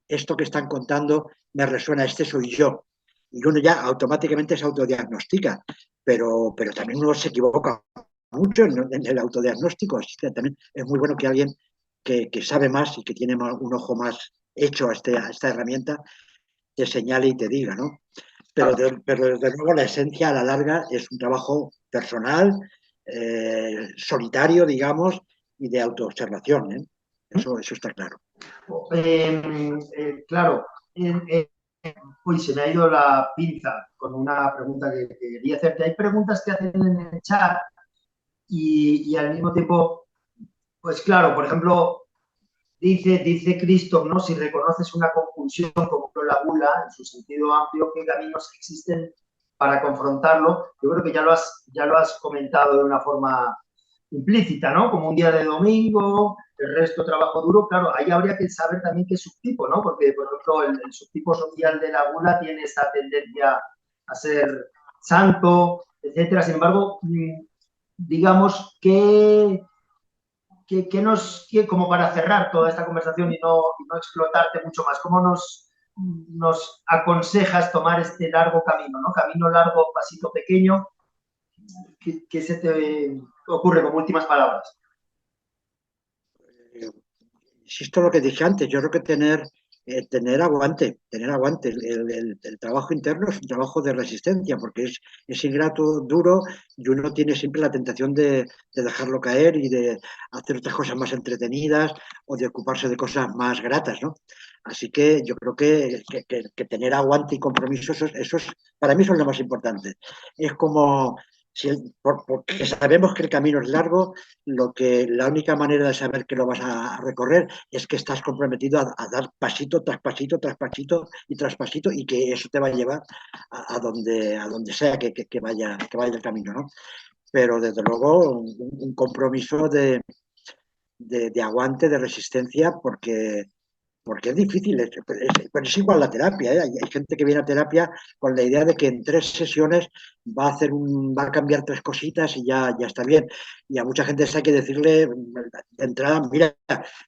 esto que están contando me resuena, este soy yo. Y uno ya automáticamente se autodiagnostica, pero también uno se equivoca mucho en el autodiagnóstico, así que también es muy bueno que alguien que sabe más y que tiene un ojo más hecho a esta herramienta te señale y te diga, ¿no? Pero desde luego la esencia a la larga es un trabajo personal, solitario, digamos, y de autoobservación, ¿eh? Eso está claro. Claro, uy, se me ha ido la pinza con una pregunta que quería hacerte. Hay preguntas que hacen en el chat y al mismo tiempo, pues claro, por ejemplo, dice Cristo, ¿no? Si reconoces una compulsión como la gula, en su sentido amplio, ¿qué caminos existen para confrontarlo? Yo creo que ya lo has comentado de una forma implícita, ¿no? Como un día de domingo, el resto trabajo duro. Claro, ahí habría que saber también qué subtipo, ¿no? Porque, por ejemplo, el subtipo social de la gula tiene esa tendencia a ser santo, etcétera. Sin embargo, digamos que como para cerrar toda esta conversación y no explotarte mucho más, ¿cómo nos aconsejas tomar este largo camino, ¿no? Camino largo, pasito pequeño? ¿Qué se te ocurre como últimas palabras? Insisto en lo que dije antes, yo creo que tener aguante, tener aguante. El trabajo interno es un trabajo de resistencia, porque es ingrato, duro, y uno tiene siempre la tentación de dejarlo caer y de hacer otras cosas más entretenidas o de ocuparse de cosas más gratas, ¿no? Así que yo creo que tener aguante y compromiso, para mí eso es lo más importante. Es como, porque sabemos que el camino es largo, la única manera de saber que lo vas a recorrer es que estás comprometido a dar pasito tras pasito, tras pasito y tras pasito, y que eso te va a llevar a donde sea que vaya el camino, ¿no? Pero desde luego un compromiso de aguante, de resistencia, porque es difícil, pero es igual la terapia, ¿eh? Hay gente que viene a terapia con la idea de que en 3 sesiones va a cambiar 3 cositas y ya está bien. Y a mucha gente hay que decirle de entrada, mira,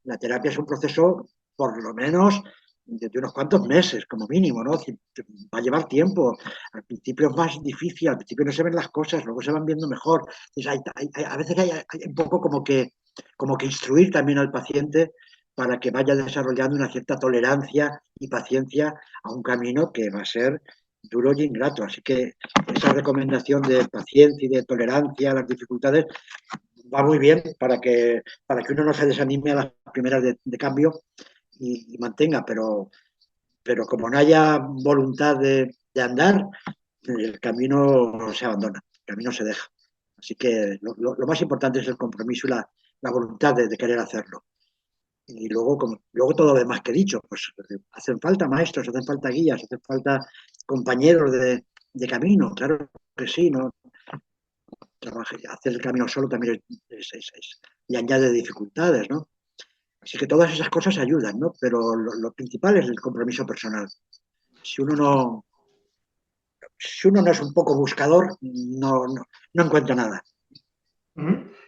la terapia es un proceso por lo menos de unos cuantos meses, como mínimo, ¿no? Va a llevar tiempo. Al principio es más difícil, al principio no se ven las cosas, luego se van viendo mejor. Entonces, a veces hay un poco como que instruir también al paciente para que vaya desarrollando una cierta tolerancia y paciencia a un camino que va a ser duro y ingrato. Así que esa recomendación de paciencia y de tolerancia a las dificultades va muy bien para que uno no se desanime a las primeras de cambio y mantenga, pero como no haya voluntad de andar, el camino se abandona, el camino se deja. Así que lo más importante es el compromiso y la voluntad de querer hacerlo. Y luego todo lo demás que he dicho, pues hacen falta maestros, hacen falta guías, hacen falta compañeros de camino, claro que sí, ¿no? Hacer el camino solo también y añade dificultades, ¿no? Así que todas esas cosas ayudan, ¿no? Pero lo principal es el compromiso personal. Si uno no, si uno no es un poco buscador, no encuentra nada.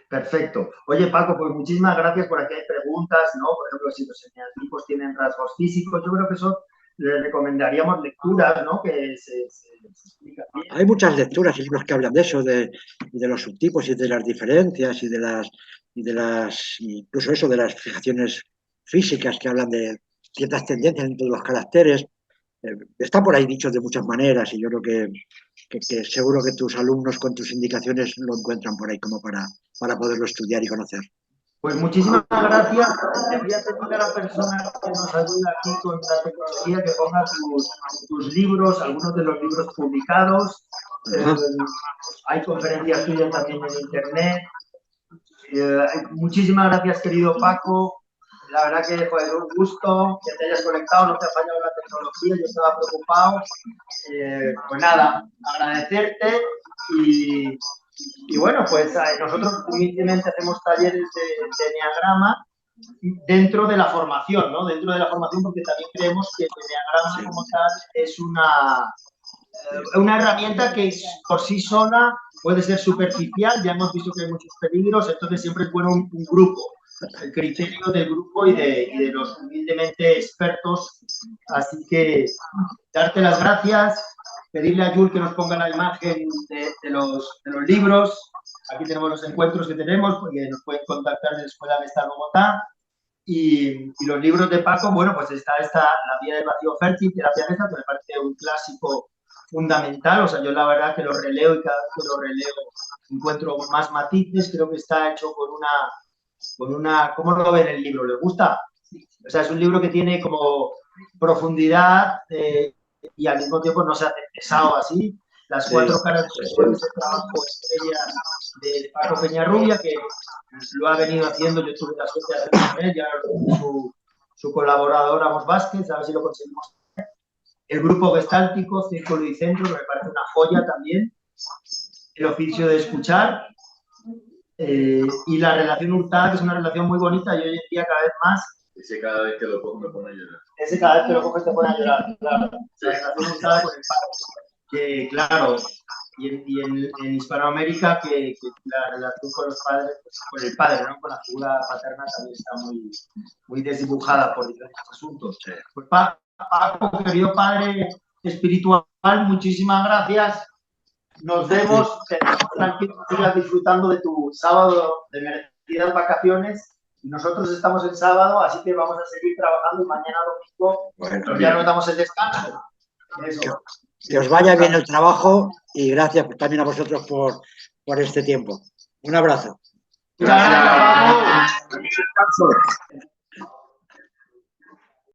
Perfecto. Oye, Paco, pues muchísimas gracias por aquí. Hay preguntas, ¿no? Por ejemplo, si los eneatipos tienen rasgos físicos, yo creo que eso le recomendaríamos lecturas, ¿no? Que se explican bien. Hay muchas lecturas y libros que hablan de eso, de los subtipos y de las diferencias incluso eso de las fijaciones físicas que hablan de ciertas tendencias entre los caracteres. Está por ahí dicho de muchas maneras y yo creo que seguro que tus alumnos con tus indicaciones lo encuentran por ahí como para poderlo estudiar y conocer. Pues muchísimas gracias. Le voy a pedir a la persona que nos ayuda aquí con la tecnología que ponga tus libros, algunos de los libros publicados. Hay conferencias tuyas también en internet. Muchísimas gracias, querido Paco. La verdad que fue un gusto que te hayas conectado, no te ha fallado la tecnología, yo estaba preocupado. Pues nada, agradecerte y bueno, pues nosotros humildemente hacemos talleres de Enneagrama dentro de la formación, ¿no? Dentro de la formación porque también creemos que el Enneagrama como tal es una herramienta que por sí sola puede ser superficial, ya hemos visto que hay muchos peligros, entonces siempre es bueno un grupo, el criterio del grupo y de los humildemente expertos. Así que darte las gracias, pedirle a Jules que nos ponga la imagen de los libros aquí tenemos los encuentros que tenemos, porque nos pueden contactar de la escuela que está en Bogotá. Y los libros de Paco, bueno, pues está La vía del vacío fértil, terapia mesa, que me parece un clásico fundamental. O sea, yo la verdad que lo releo y cada vez que lo releo encuentro más matices. Creo que está hecho con una... ¿Cómo lo ven el libro? ¿Les gusta? O sea, es un libro que tiene como profundidad y al mismo tiempo no se hace pesado así. Las cuatro caras de ese trabajo estrellas de Paco Peñarrubia, que lo ha venido haciendo. Yo tuve la suerte de hacerlo con él, ya su colaborador Amos Vázquez, a ver si lo conseguimos. El grupo gestáltico, Círculo y Centro, que me parece una joya también. El oficio de escuchar. Y la relación hurtada, que es una relación muy bonita y hoy en día cada vez más. Ese cada vez que lo cojo me pone a llorar. Ese cada vez que lo coges te pone a llorar, claro. La relación hurtada con el padre. Que claro, y en Hispanoamérica que la relación con los padres, pues, con el padre, ¿no? Con la figura paterna también está muy desdibujada por diferentes asuntos. Pues Paco, querido padre espiritual, muchísimas gracias. Nos vemos, tranquilos, sigas disfrutando de tu sábado de merecidas vacaciones. Nosotros estamos el sábado, así que vamos a seguir trabajando y mañana domingo ya nos damos el descanso. Eso. Que os vaya bien el trabajo y gracias también a vosotros por este tiempo. Un abrazo. Muchas gracias.